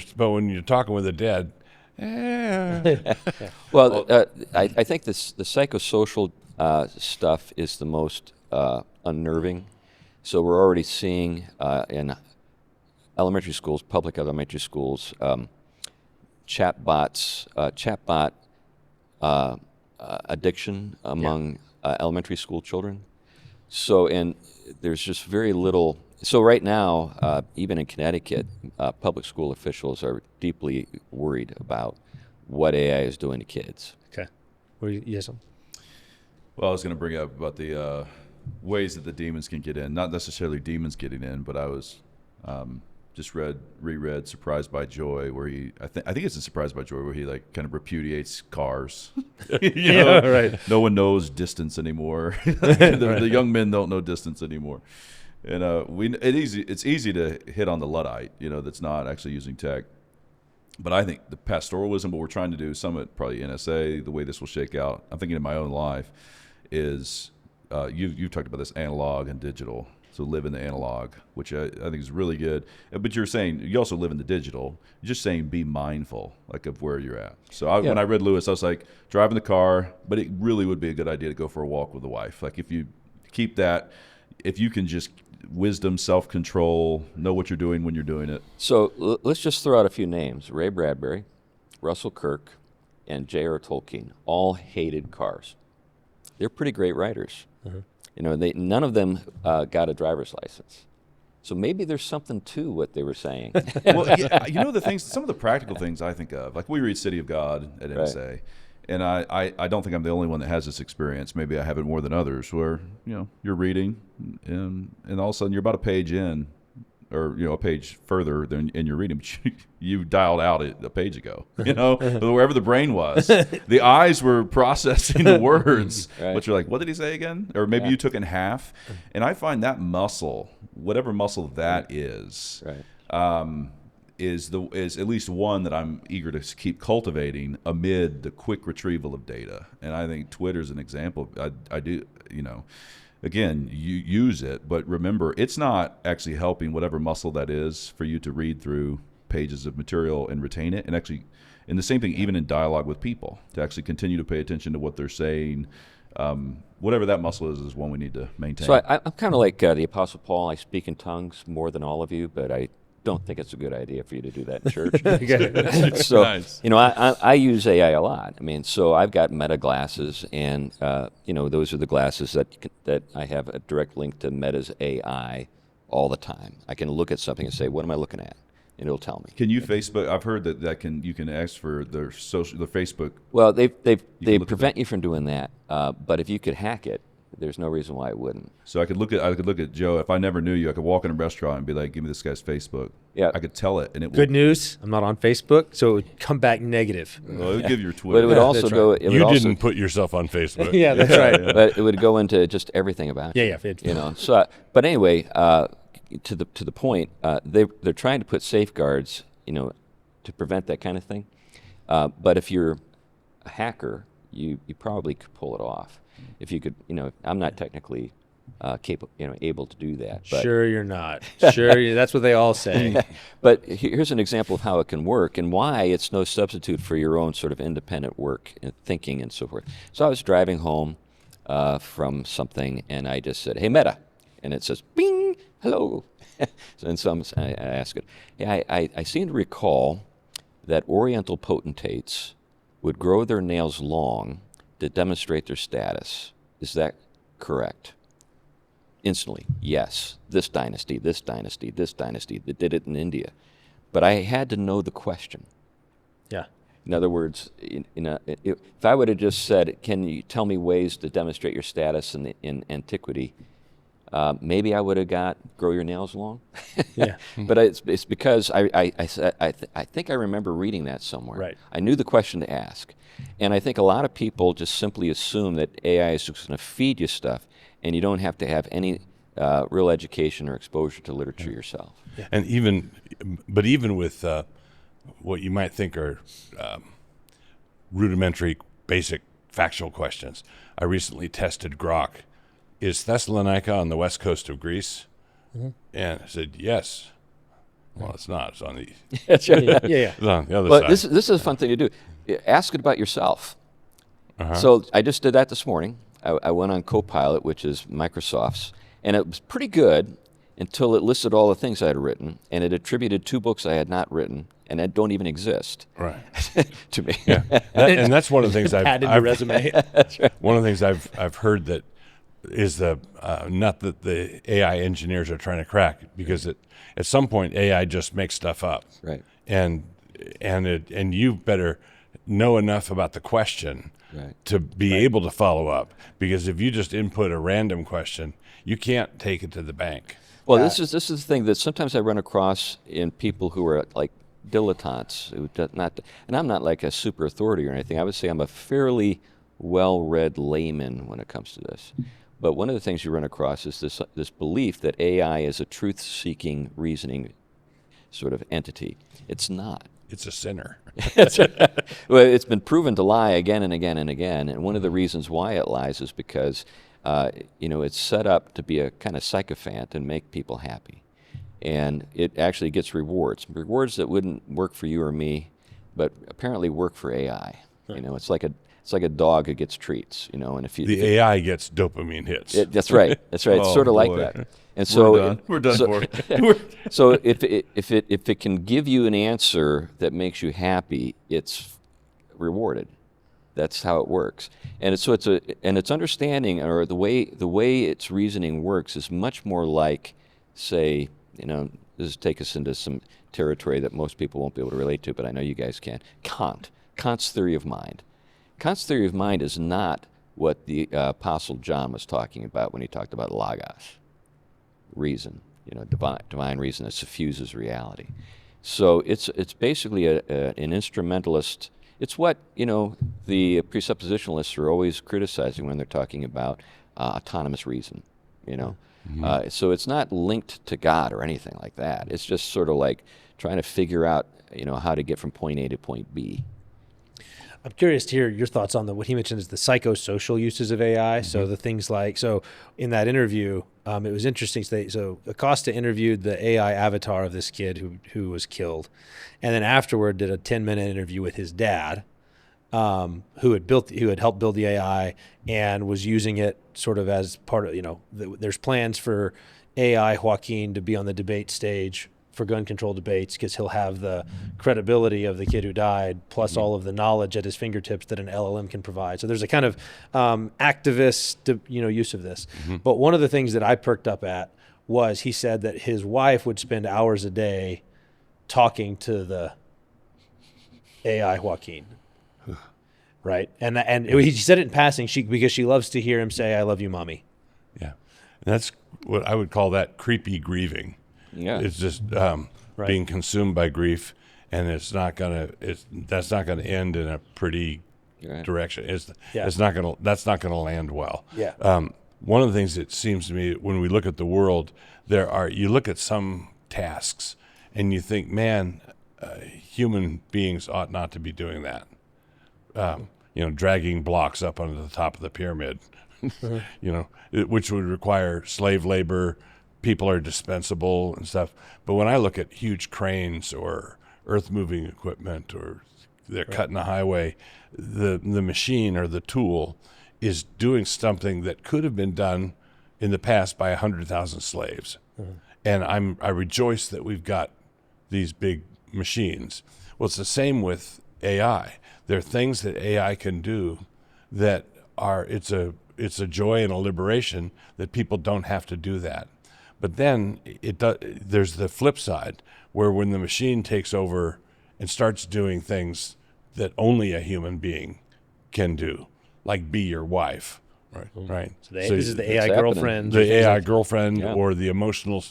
talking with the dead. Well, I think the psychosocial stuff is the most unnerving. So we're already seeing in elementary schools, public elementary schools, chatbot addiction among elementary school children. So, and there's just very little. So right now, even in Connecticut, public school officials are deeply worried about what AI is doing to kids. Okay. Yes. Well, I was going to bring up about the ways that the demons can get in. Not necessarily demons getting in, but I was just reread "Surprised by Joy," where I think it's in "Surprised by Joy" where he like kind of repudiates cars. Right. No one knows distance anymore. The young men don't know distance anymore. And it's easy to hit on the Luddite, that's not actually using tech. But I think the pastoralism, what we're trying to do, some of it probably NSA, the way this will shake out, I'm thinking in my own life, is you've talked about this analog and digital. So live in the analog, which I think is really good. But you're saying you also live in the digital. You're just saying be mindful, like of where you're at. So when I read Lewis, I was like, driving the car, but it really would be a good idea to go for a walk with the wife. Like if you keep that, if you can just wisdom, self-control, know what you're doing when you're doing it. So let's just throw out a few names. Ray Bradbury, Russell Kirk, and J.R. Tolkien all hated cars. They're pretty great writers. Mm-hmm. None of them got a driver's license. So maybe there's something to what they were saying. Well, some of the practical things I think of, like we read City of God at NSA. Right. And I don't think I'm the only one that has this experience. Maybe I have it more than others where, you're reading and all of a sudden you're about a page in or, a page further than in your reading, but you dialed out a page ago, wherever the brain was. The eyes were processing the words, right. But you're like, what did he say again? Or maybe you took in half. And I find that muscle, whatever muscle that is, right. Is at least one that I'm eager to keep cultivating amid the quick retrieval of data. And I think Twitter's an example. I do, again, you use it, but remember, it's not actually helping whatever muscle that is for you to read through pages of material and retain it. And actually, and the same thing even in dialogue with people, to actually continue to pay attention to what they're saying. Whatever that muscle is one we need to maintain. So I'm kind of like the Apostle Paul. I speak in tongues more than all of you, but I don't think it's a good idea for you to do that in church. So, nice. I use AI a lot. I mean, so I've got Meta glasses, and those are the glasses that I have a direct link to Meta's AI all the time. I can look at something and say, "What am I looking at?" And it'll tell me. Can you Facebook? I've heard that you can ask for the Facebook. Well, they prevent you from doing that, but if you could hack it, there's no reason why I wouldn't. So I could look at Joe. If I never knew you, I could walk in a restaurant and be like, "Give me this guy's Facebook." Yeah, I could tell it, and it would. Good news, I'm not on Facebook, so it would come back negative. Well, it would give your Twitter. But it would also go. Right. You didn't put yourself on Facebook. Yeah, that's right. But it would go into just everything about you. Yeah. So, but anyway, to the point, they're trying to put safeguards, to prevent that kind of thing. But if you're a hacker, you probably could pull it off. If you could, I'm not technically capable, able to do that. But sure, you're not. Sure, that's what they all say. But here's an example of how it can work and why it's no substitute for your own sort of independent work and thinking and so forth. So I was driving home from something, and I just said, "Hey, Meta," and it says, "Bing, hello." So I ask it, "Yeah, I seem to recall that Oriental potentates would grow their nails long to demonstrate their status. Is that correct?" Instantly, yes. This dynasty, this dynasty, this dynasty that did it in India. But I had to know the question. Yeah. In other words, if I would have just said, "Can you tell me ways to demonstrate your status in antiquity?" maybe I would have grow your nails long. Yeah. But it's because I think I remember reading that somewhere. Right. I knew the question to ask. And I think a lot of people just simply assume that AI is just going to feed you stuff, and you don't have to have any real education or exposure to literature yourself. And even with what you might think are rudimentary, basic, factual questions, I recently tested Grok. Is Thessalonica on the west coast of Greece? And I said, yes. Well, it's not. It's on the, That's right. Yeah. it's on the other But side. this is a fun thing to do. Ask it about yourself. So I just did that this morning. I went on Copilot, which is Microsoft's, and it was pretty good until it listed all the things I had written, and it attributed 2 books I had not written and that don't even exist Right. to me. Yeah. And that's one of the things Add in your resume. One of the things I've heard that is the nut that the AI engineers are trying to crack, because at some point AI just makes stuff up. Right. And you better know enough about the question Right. to be able to follow up, because if you just input a random question, you can't take it to the bank. Well, this is the thing that sometimes I run across in people who are like dilettantes, who and I'm not like a super authority or anything. I would say I'm a fairly well-read layman when it comes to this. But one of the things you run across is this belief that AI is a truth-seeking, reasoning sort of entity. It's not. It's a sinner. Well, it's been proven to lie again and again and again, and one of the reasons why it lies is because it's set up to be a kind of sycophant and make people happy, and it actually gets rewards that wouldn't work for you or me, but apparently work for AI. It's like a dog who gets treats. And if The AI gets dopamine hits. that's right. That's right. It's Oh, sort of like boy. that. And so We're done so, for it. so if it can give you an answer that makes you happy, it's rewarded. That's how it works. And it's its understanding, or the way its reasoning works, is much more like, say, this will take us into some territory that most people won't be able to relate to, but I know you guys can. Kant's theory of mind. Kant's theory of mind is not what the Apostle John was talking about when he talked about logos, reason, divine reason that suffuses reality. So it's basically an instrumentalist. It's what the presuppositionalists are always criticizing when they're talking about autonomous reason. So it's not linked to God or anything like that. It's just sort of like trying to figure out how to get from point A to point B. I'm curious to hear your thoughts on what he mentioned is the psychosocial uses of AI. So the things like, in that interview, it was interesting. So Acosta interviewed the AI avatar of this kid who was killed, and then afterward did a 10-minute interview with his dad, who had helped build the AI and was using it sort of as part of, there's plans for AI Joaquin to be on the debate stage for gun control debates, because he'll have the credibility of the kid who died, plus all of the knowledge at his fingertips that an LLM can provide. So there's a kind of activist, use of this. But one of the things that I perked up at was he said that his wife would spend hours a day talking to the AI Joaquin, right? And he said it in passing, because she loves to hear him say, "I love you, mommy." Yeah. And that's what I would call that creepy grieving. Yeah. It's just being consumed by grief, and that's not gonna end in a pretty direction. That's not gonna land well. Yeah. One of the things that seems to me when we look at the world, you look at some tasks and you think, man, human beings ought not to be doing that. Dragging blocks up onto the top of the pyramid, which would require slave labor. People are dispensable and stuff. But when I look at huge cranes or earth-moving equipment, or they're cutting a highway, the machine or the tool is doing something that could have been done in the past by 100,000 slaves. And I rejoice that we've got these big machines. Well, it's the same with AI. There are things that AI can do that it's a joy and a liberation that people don't have to do that. But then there's the flip side, where when the machine takes over and starts doing things that only a human being can do, like be your wife Right. So this is the AI happening. girlfriend. The AI girlfriend Yeah. or the emotional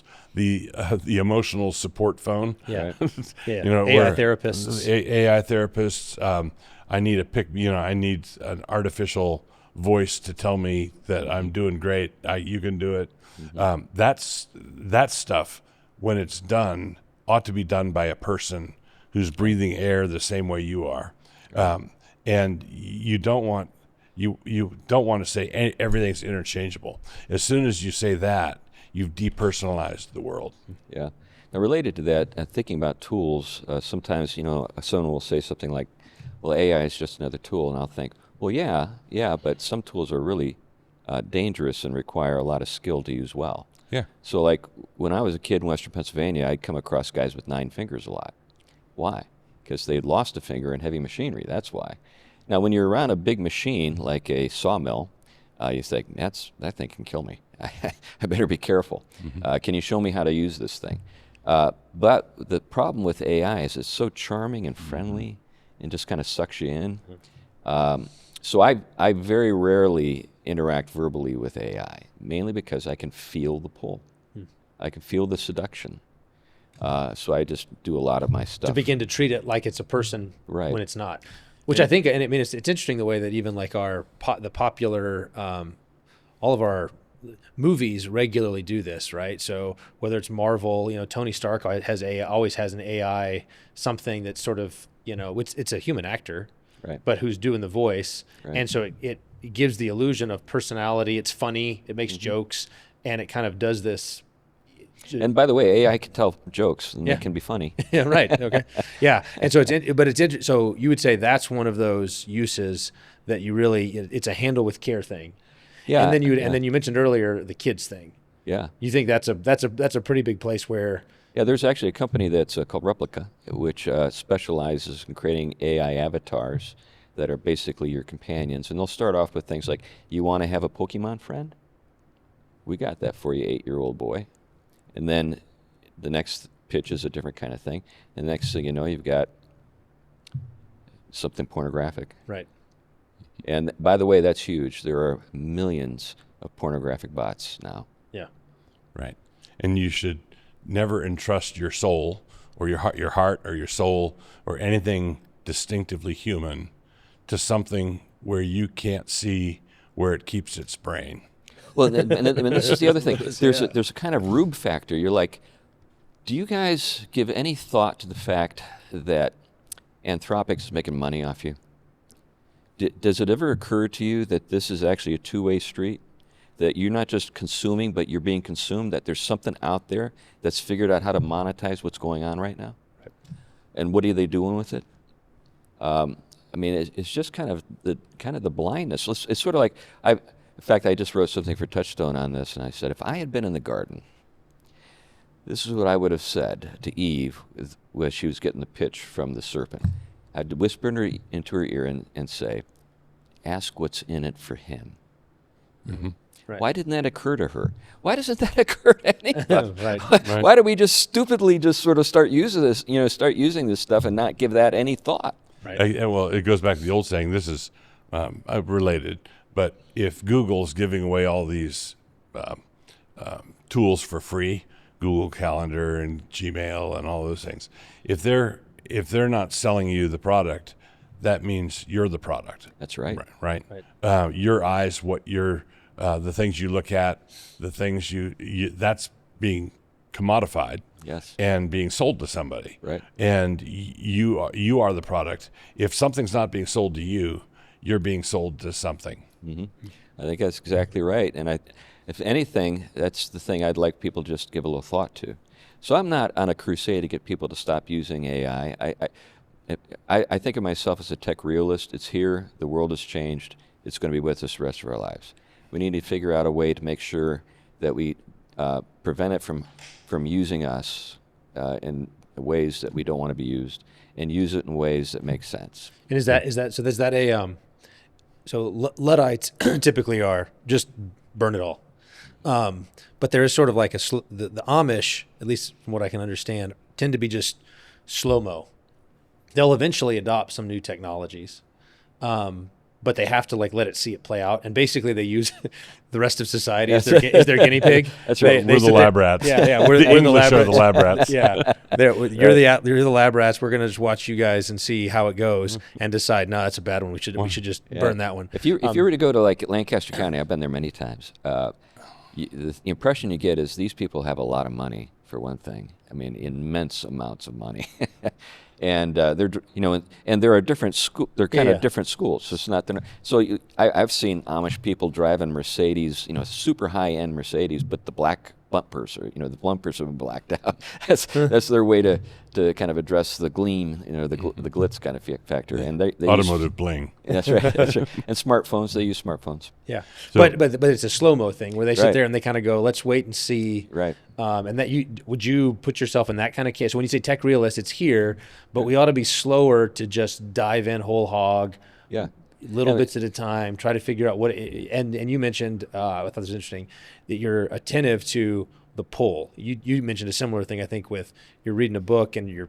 support phone. Yeah. Right. Yeah. You know, AI where therapists. AI therapists. I need I need an artificial voice to tell me that I'm doing great. You can do it. That stuff, when it's done, ought to be done by a person who's breathing air the same way you are. And you don't want to say everything's interchangeable. As soon as you say that, you've depersonalized the world. Yeah. Now, related to that, thinking about tools, sometimes, someone will say something like, well, AI is just another tool. And I'll think, well, yeah, but some tools are really dangerous and require a lot of skill to use well. Yeah. So, like, when I was a kid in Western Pennsylvania, I'd come across guys with 9 fingers a lot. Why? Because they'd lost a finger in heavy machinery. That's why. Now, when you're around a big machine like a sawmill, you think, that thing can kill me. I better be careful. Can you show me how to use this thing? But the problem with AI is it's so charming and friendly and just kind of sucks you in. So I very rarely interact verbally with AI, mainly because I can feel the pull. I can feel the seduction. So I just do a lot of my stuff. To begin to treat it like it's a person Right. when it's not. Which I think, and I mean, it's interesting the way that even like the popular, all of our movies regularly do this, right? So whether it's Marvel, Tony Stark always has an AI something that's sort of, it's a human actor, Right. but who's doing the voice, Right. and so it gives the illusion of personality. It's funny, it makes jokes, and it kind of does this. And by the way, AI can tell jokes, and Yeah. they can be funny. Yeah, right. Okay. Yeah. And so so you would say that's one of those uses that you really, it's a handle with care thing. Yeah. And then you mentioned earlier the kids thing. Yeah. You think that's a pretty big place where. Yeah, there's actually a company that's called Replica, which specializes in creating AI avatars that are basically your companions. And they'll start off with things like, you want to have a Pokemon friend? We got that for you, 8-year-old boy. And then the next pitch is a different kind of thing. And the next thing you know, you've got something pornographic. Right. And by the way, that's huge. There are millions of pornographic bots now. Yeah. Right. And you should never entrust your soul or your heart or your soul or anything distinctively human to something where you can't see where it keeps its brain. Well, and this is the other thing. There's a kind of rube factor. You're like, do you guys give any thought to the fact that Anthropic's making money off you? Does it ever occur to you that this is actually a two-way street? That you're not just consuming, but you're being consumed, that there's something out there that's figured out how to monetize what's going on right now? Right. And what are they doing with it? I mean, it's just kind of the blindness. It's sort of like, in fact, I just wrote something for Touchstone on this, and I said, if I had been in the garden, this is what I would have said to Eve when she was getting the pitch from the serpent. I'd whisper into her ear and say, ask what's in it for him. Mm-hmm. Right. Why didn't that occur to her? Why doesn't that occur to anybody? Right. Why do we just stupidly just sort of start using this stuff and not give that any thought? Right. Well, it goes back to the old saying, this is related, but if Google's giving away all these tools for free, Google Calendar and Gmail and all those things, if they're not selling you the product, that means you're the product. That's right. Right. Your eyes, what you're, the things you look at, the things you that's being commodified. Yes. And being sold to somebody. Right. And you are the product. If something's not being sold to you, you're being sold to something. Mm-hmm. I think that's exactly right. And if anything, that's the thing I'd like people just to give a little thought to. So I'm not on a crusade to get people to stop using AI. I think of myself as a tech realist. It's here. The world has changed. It's going to be with us the rest of our lives. We need to figure out a way to make sure that we prevent it from using us in ways that we don't want to be used, and use it in ways that make sense. And is that so? There's that so Luddites typically are just burn it all, but there is sort of like the Amish, at least from what I can understand, tend to be just slow-mo. They'll eventually adopt some new technologies, but they have to like let it see it play out. And basically they use the rest of society as their guinea pig. That's right. We're the lab rats. Yeah, we're the the English lab are rats. the lab rats. Yeah, you're the lab rats. We're gonna just watch you guys and see how it goes and decide. No, that's a bad one. We should just burn that one. If you were to go to like Lancaster County, I've been there many times. The impression you get is these people have a lot of money, for one thing. I mean, immense amounts of money. And they're and there are different they're kind of different schools. So it's not I've seen Amish people driving Mercedes, super high end Mercedes, but the black bumpers the bumpers have been blacked out. That's their way to kind of address the gleam, the glitz kind of factor. And they Automotive bling. That's right. That's right. And smartphones, they use smartphones. Yeah, So- but it's a slow-mo thing where they sit Right. there and they kind of go, let's wait and see. Right. And that would you put yourself in that kind of case? So when you say tech realist, it's here, but we ought to be slower to just dive in whole hog. Yeah. Little bits at a time, try to figure out and you mentioned, I thought this was interesting, that you're attentive to the pull. You mentioned a similar thing, I think, with you're reading a book and your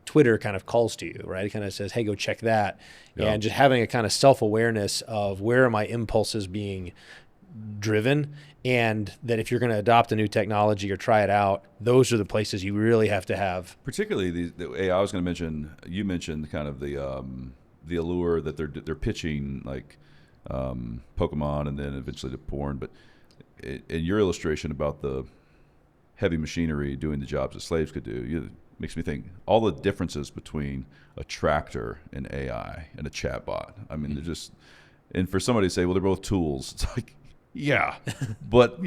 Twitter kind of calls to you, right? It kind of says, hey, go check that. Yeah. And just having a kind of self-awareness of where are my impulses being driven, and that if you're going to adopt a new technology or try it out, those are the places you really have to have. Particularly the AI. I was going to mention. You mentioned kind of the allure that they're pitching, like Pokemon and then eventually to porn. But in your illustration about the heavy machinery doing the jobs that slaves could do, makes me think all the differences between a tractor and AI and a chatbot. I mean, they're just, and for somebody to say, well, they're both tools. It's like, yeah, but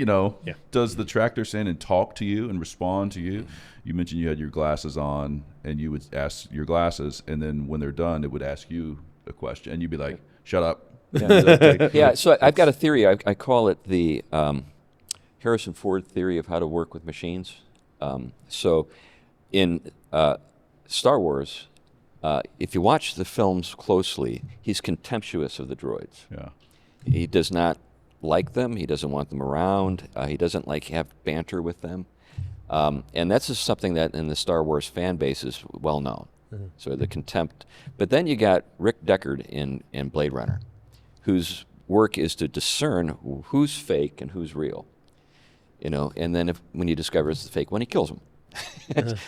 does the tractor stand and talk to you and respond to you? You mentioned you had your glasses on, and you would ask your glasses, and then when they're done, it would ask you a question, and you'd be like, "Shut up." Yeah. So I've got a theory. I call it the Harrison Ford theory of how to work with machines. So in Star Wars, if you watch the films closely, he's contemptuous of the droids. Yeah. He does not like them. He doesn't want them around. He doesn't like have banter with them. And that's just something that in the Star Wars fan base is well known. Mm-hmm. So the contempt. But then you got Rick Deckard in Blade Runner, whose work is to discern who's fake and who's real. And then when he discovers the fake one, he kills him.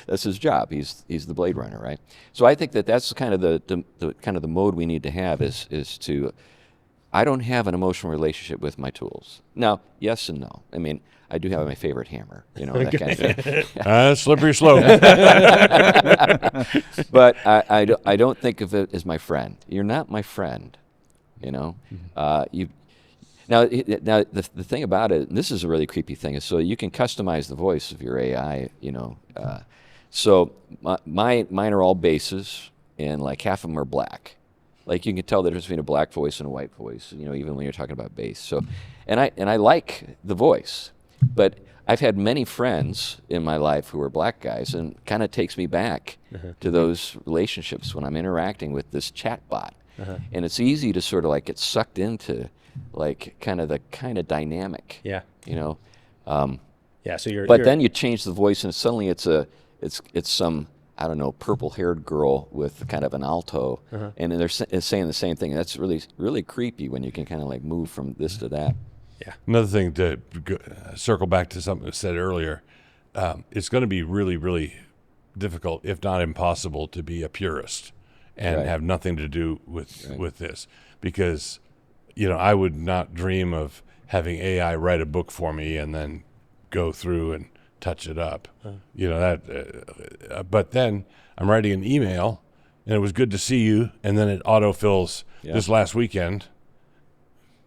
That's his job. He's the Blade Runner, right? So I think that's kind of the mode we need to have is to. I don't have an emotional relationship with my tools. Now, yes and no. I mean, I do have my favorite hammer, that kind of thing. Slippery slope. But I don't think of it as my friend. You're not my friend, Now the thing about it, and this is a really creepy thing, is so you can customize the voice of your AI, So mine are all basses, and like half of them are black. Like you can tell the difference between a black voice and a white voice, even when you're talking about bass. So, and I like the voice, but I've had many friends in my life who are black guys, and kind of takes me back to those relationships when I'm interacting with this chat bot. And it's easy to sort of like get sucked into like kind of dynamic. Yeah. So But then you change the voice, and suddenly it's some, I don't know, purple-haired girl with kind of an alto, and they're saying the same thing. That's really, really creepy when you can kind of like move from this to that. Yeah. Another thing to circle back to something I said earlier, it's going to be really, really difficult, if not impossible, to be a purist and have nothing to do with this, because I would not dream of having AI write a book for me and then go through and touch it up. But then I'm writing an email, and it was good to see you, and then it autofills this last weekend.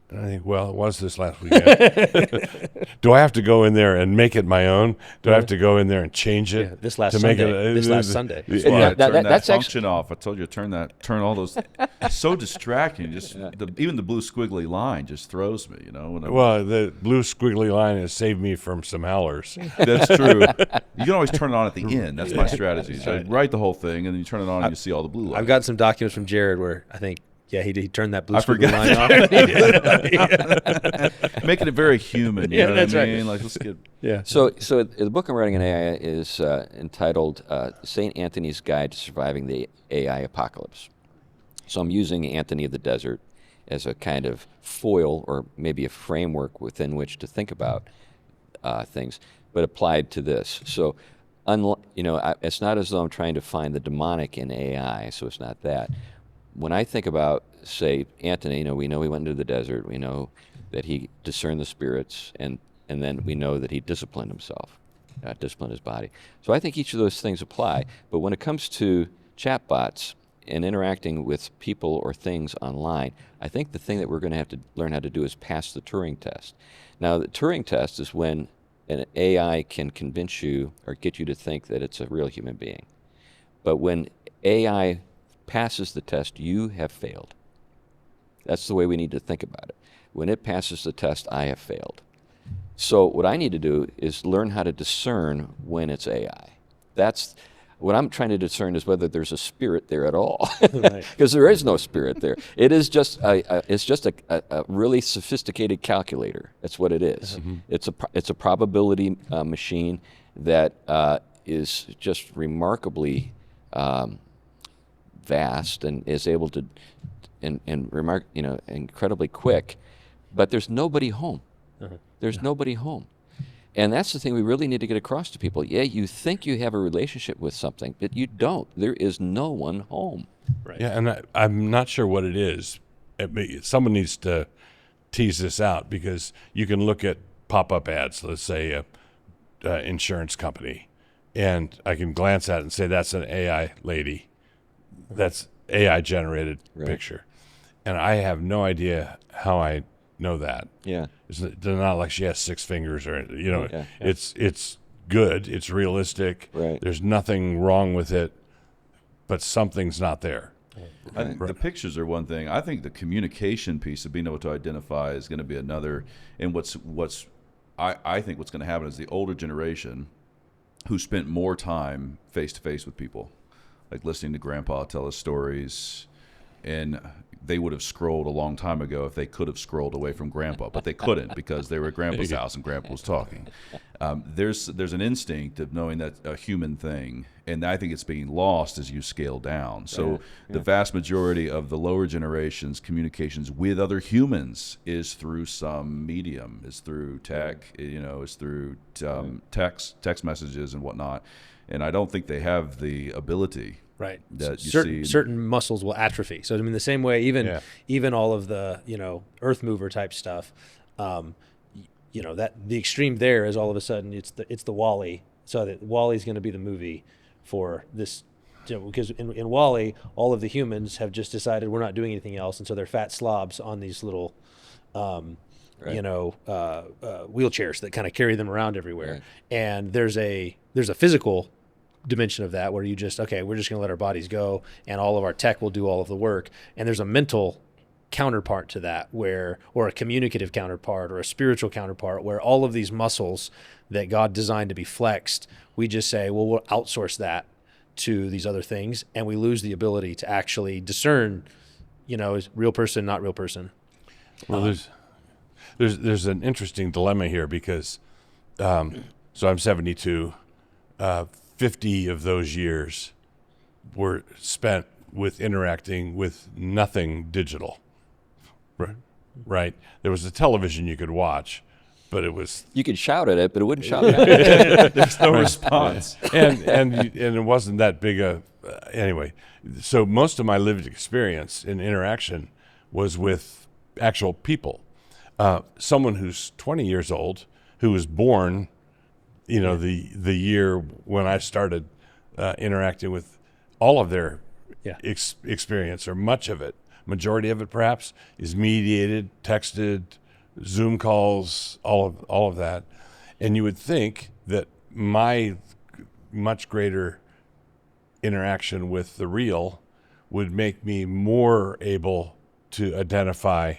And I think, well, it was this last weekend. Do I have to go in there and make it my own? Do I have to go in there and change it? Yeah, this last to Sunday. Make it, this last Sunday. That's why I turned that that's function off. I told you to turn all those. It's so distracting. Just even the blue squiggly line just throws me. Well, the blue squiggly line has saved me from some howlers. That's true. You can always turn it on at the end. That's my strategy. So I write the whole thing, and then you turn it on, and you see all the blue lights. I've got some documents from Jared where I think, he turned that blue squiggly line off. Making it very human. You know what I mean? Like, let's get. Yeah. So the book I'm writing in AI is entitled St. Anthony's Guide to Surviving the AI Apocalypse. So I'm using Anthony of the Desert as a kind of foil or maybe a framework within which to think about things, but applied to this. So, it's not as though I'm trying to find the demonic in AI, so it's not that. When I think about, say, Antony, we know he went into the desert, we know that he discerned the spirits, and then we know that he disciplined himself, disciplined his body. So I think each of those things apply, but when it comes to chatbots and interacting with people or things online, I think the thing that we're going to have to learn how to do is pass the Turing test. Now, the Turing test is when an AI can convince you or get you to think that it's a real human being. But when AI passes the test, you have failed. That's the way we need to think about it. When it passes the test, I have failed. So what I need to do is learn how to discern when it's AI. That's what I'm trying to discern, is whether there's a spirit there at all, because there is no spirit there. It is just a really sophisticated calculator. That's what it is. It's a probability machine that is just remarkably vast and is able to incredibly quick. But there's nobody home. There's nobody home. And that's the thing we really need to get across to people. Yeah, you think you have a relationship with something, but you don't. There is no one home. Right. Yeah, and I'm not sure what it is. Someone needs to tease this out, because you can look at pop-up ads, let's say a insurance company, and I can glance at it and say, that's an AI lady. That's AI-generated picture. And I have no idea how I know that. Yeah. It's not like she has 6 fingers or, it's good. It's realistic. Right. There's nothing wrong with it, but something's not there. I think the pictures are one thing. I think the communication piece of being able to identify is going to be another. And I think what's going to happen is the older generation who spent more time face to face with people, like listening to Grandpa tell us stories, and they would have scrolled a long time ago if they could have scrolled away from Grandpa, but they couldn't because they were at Grandpa's house and Grandpa was talking. There's an instinct of knowing that a human thing, and I think it's being lost as you scale down. So the vast majority of the lower generations' communications with other humans is through some medium, is through tech, is through text messages and whatnot. And I don't think they have the ability. Right. That certain muscles will atrophy. So the same way, even all of the earth mover type stuff, that the extreme there is all of a sudden it's the Wally. So that Wally's going to be the movie for this, because in Wally all of the humans have just decided we're not doing anything else, and so they're fat slobs on these little wheelchairs that kind of carry them around everywhere. Right. And there's a physical dimension of that where we're just going to let our bodies go and all of our tech will do all of the work. And there's a mental counterpart to that or a communicative counterpart or a spiritual counterpart where all of these muscles that God designed to be flexed, we just say, well, we'll outsource that to these other things, and we lose the ability to actually discern, is real person, not real person. Well, there's an interesting dilemma here, because so I'm 72. 50 of those years were spent with interacting with nothing digital. Right? There was a television you could watch, but it was... You could shout at it, but it wouldn't shout back. There's no response. And it wasn't that big a... anyway, so most of my lived experience in interaction was with actual people. Someone who's 20 years old, who was born... the year when I started interacting with all of their experience, or much of it, majority of it perhaps, is mediated, texted, Zoom calls, all of that. And you would think that my much greater interaction with the real would make me more able to identify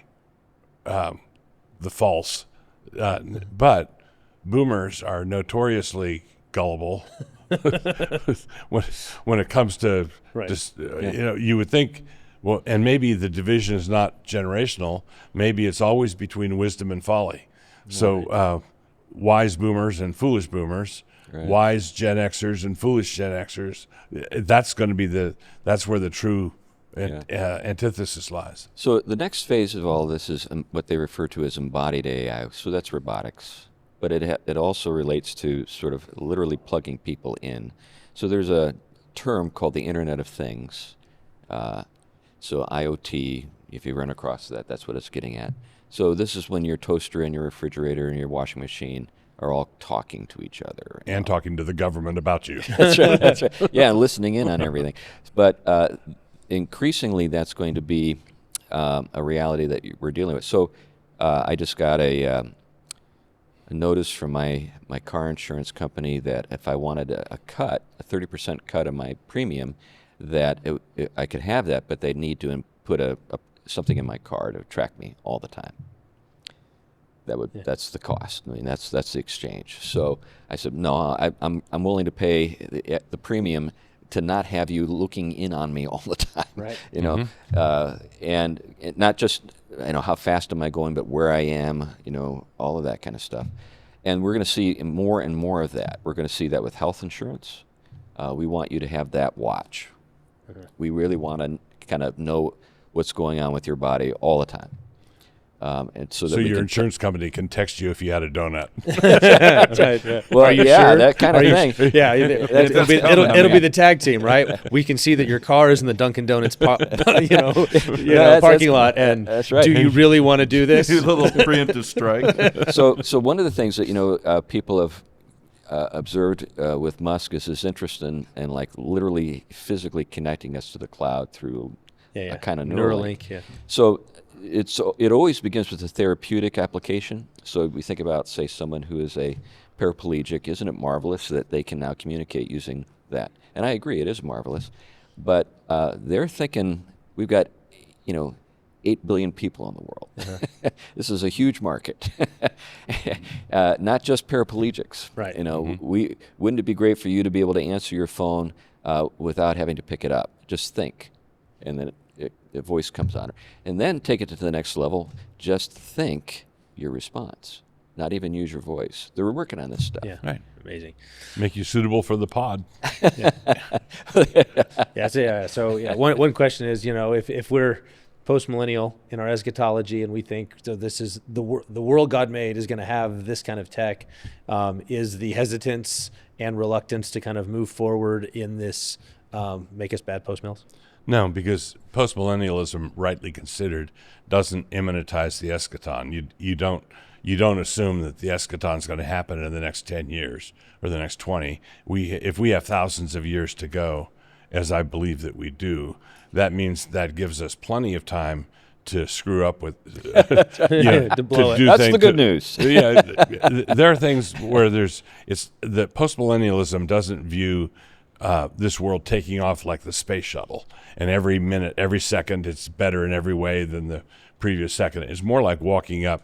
the false. But boomers are notoriously gullible when it comes to just, you would think, well, and maybe the division is not generational. Maybe it's always between wisdom and folly. Right. So wise boomers and foolish boomers, wise Gen Xers and foolish Gen Xers, that's going to be that's where the true antithesis lies. So the next phase of all this is what they refer to as embodied AI. So that's robotics, but it also relates to sort of literally plugging people in. So there's a term called the Internet of Things. So IoT, if you run across that, that's what it's getting at. So this is when your toaster and your refrigerator and your washing machine are all talking to each other. And talking to the government about you. That's right. That's right. Yeah, and listening in on everything. But increasingly, that's going to be a reality that we're dealing with. So I just got a notice from my car insurance company that if I wanted a 30% cut of my premium, that I could have that, but they'd need to put something in my car to track me all the time. That's the cost. I mean, that's the exchange. So I said, no, I'm willing to pay the premium to not have you looking in on me all the time. Right. You know, and not just how fast am I going, but where I am. All of that kind of stuff. And we're going to see more and more of that. We're going to see that with health insurance. We want you to have that watch. Okay. We really want to kind of know what's going on with your body all the time. And so your insurance company can text you if you had a donut. Right. Well, Are you yeah, sure? that kind of thing. Yeah, it'll be the tag team, right? We can see that your car is in the Dunkin' Donuts parking lot, and that's right. Do you really want to do this? A little preemptive strike. So one of the things that people have observed with Musk is his interest in like literally physically connecting us to the cloud through a kind of Neuralink. Yeah. So it always begins with a therapeutic application. So we think about, say, someone who is a paraplegic. Isn't it marvelous that they can now communicate using that? And I agree, it is marvelous. But they're thinking we've got 8 billion people in the world. Uh-huh. This is a huge market. Not just paraplegics. Right. Wouldn't it be great for you to be able to answer your phone without having to pick it up? Just think, and then the voice comes on. And then take it to the next level. Just think your response. Not even use your voice. They're working on this stuff. Yeah. Right. Amazing. Make you suitable for the pod. Yeah. So one question is, if we're post-millennial in our eschatology and we think so this is the world God made is going to have this kind of tech, is the hesitance and reluctance to kind of move forward in this make us bad post-mills? No, because postmillennialism, rightly considered, doesn't immanentize the eschaton. You don't assume that the eschaton is going to happen in the next 10 years or the next 20. If we have thousands of years to go, as I believe that we do, that means that gives us plenty of time to screw up with, to blow it. That's the good news. There are things where the postmillennialism doesn't view this world taking off like the space shuttle, and every minute, every second, it's better in every way than the previous second. It's more like walking up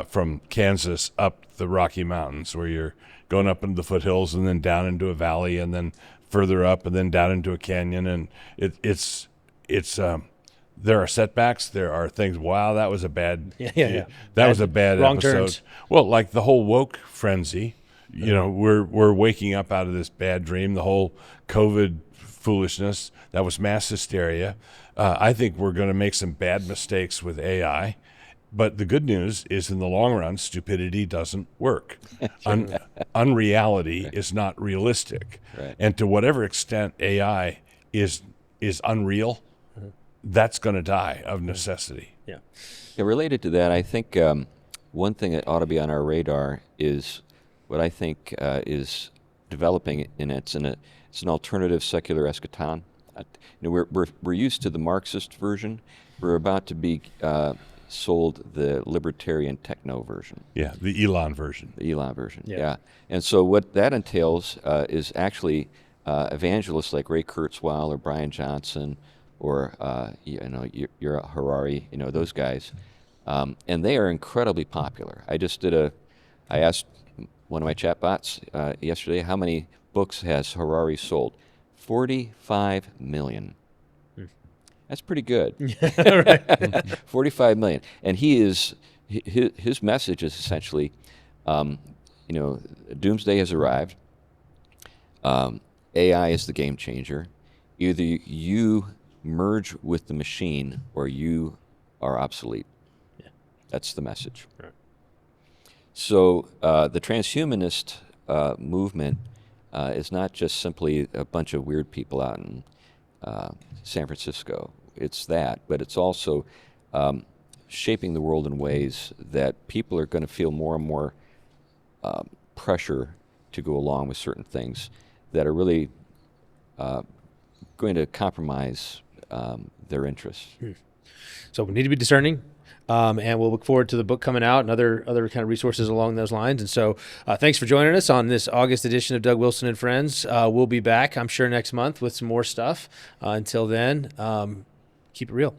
from Kansas up the Rocky Mountains, where you're going up into the foothills and then down into a valley and then further up and then down into a canyon. And it's there are setbacks. There are things. Wow, that was a bad. That was a bad wrong episode. Turns. Well, like the whole woke frenzy. We're waking up out of this bad dream. The whole COVID foolishness, that was mass hysteria. I think we're going to make some bad mistakes with AI. But the good news is, in the long run, stupidity doesn't work. Unreality is not realistic. Right. And to whatever extent AI is unreal, that's going to die of necessity. Yeah. Related to that, I think one thing that ought to be on our radar is what I think is developing, and it's an alternative secular eschaton. We're used to the Marxist version. We're about to be sold the libertarian techno version. Yeah, the Elon version. The Elon version, yeah. And so what that entails is actually evangelists like Ray Kurzweil or Brian Johnson or you're Harari, those guys, and they are incredibly popular. I asked one of my chatbots yesterday, how many books has Harari sold? 45 million. That's pretty good. 45 million. And his message is essentially, doomsday has arrived. AI is the game changer. Either you merge with the machine or you are obsolete. Yeah. That's the message. Right. So the transhumanist movement is not just simply a bunch of weird people out in San Francisco. It's that, but it's also shaping the world in ways that people are going to feel more and more pressure to go along with certain things that are really going to compromise their interests. So we need to be discerning. And we'll look forward to the book coming out and other kind of resources along those lines. And so thanks for joining us on this August edition of Doug Wilson and Friends. We'll be back, I'm sure, next month with some more stuff. Until then, keep it real.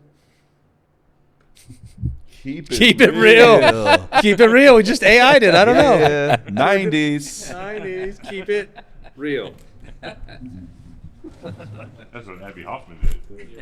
Keep it real. Keep it real. We just AI'd it. I don't know. Yeah. 90s. 90s. Keep it real. That's what Abby Hoffman did.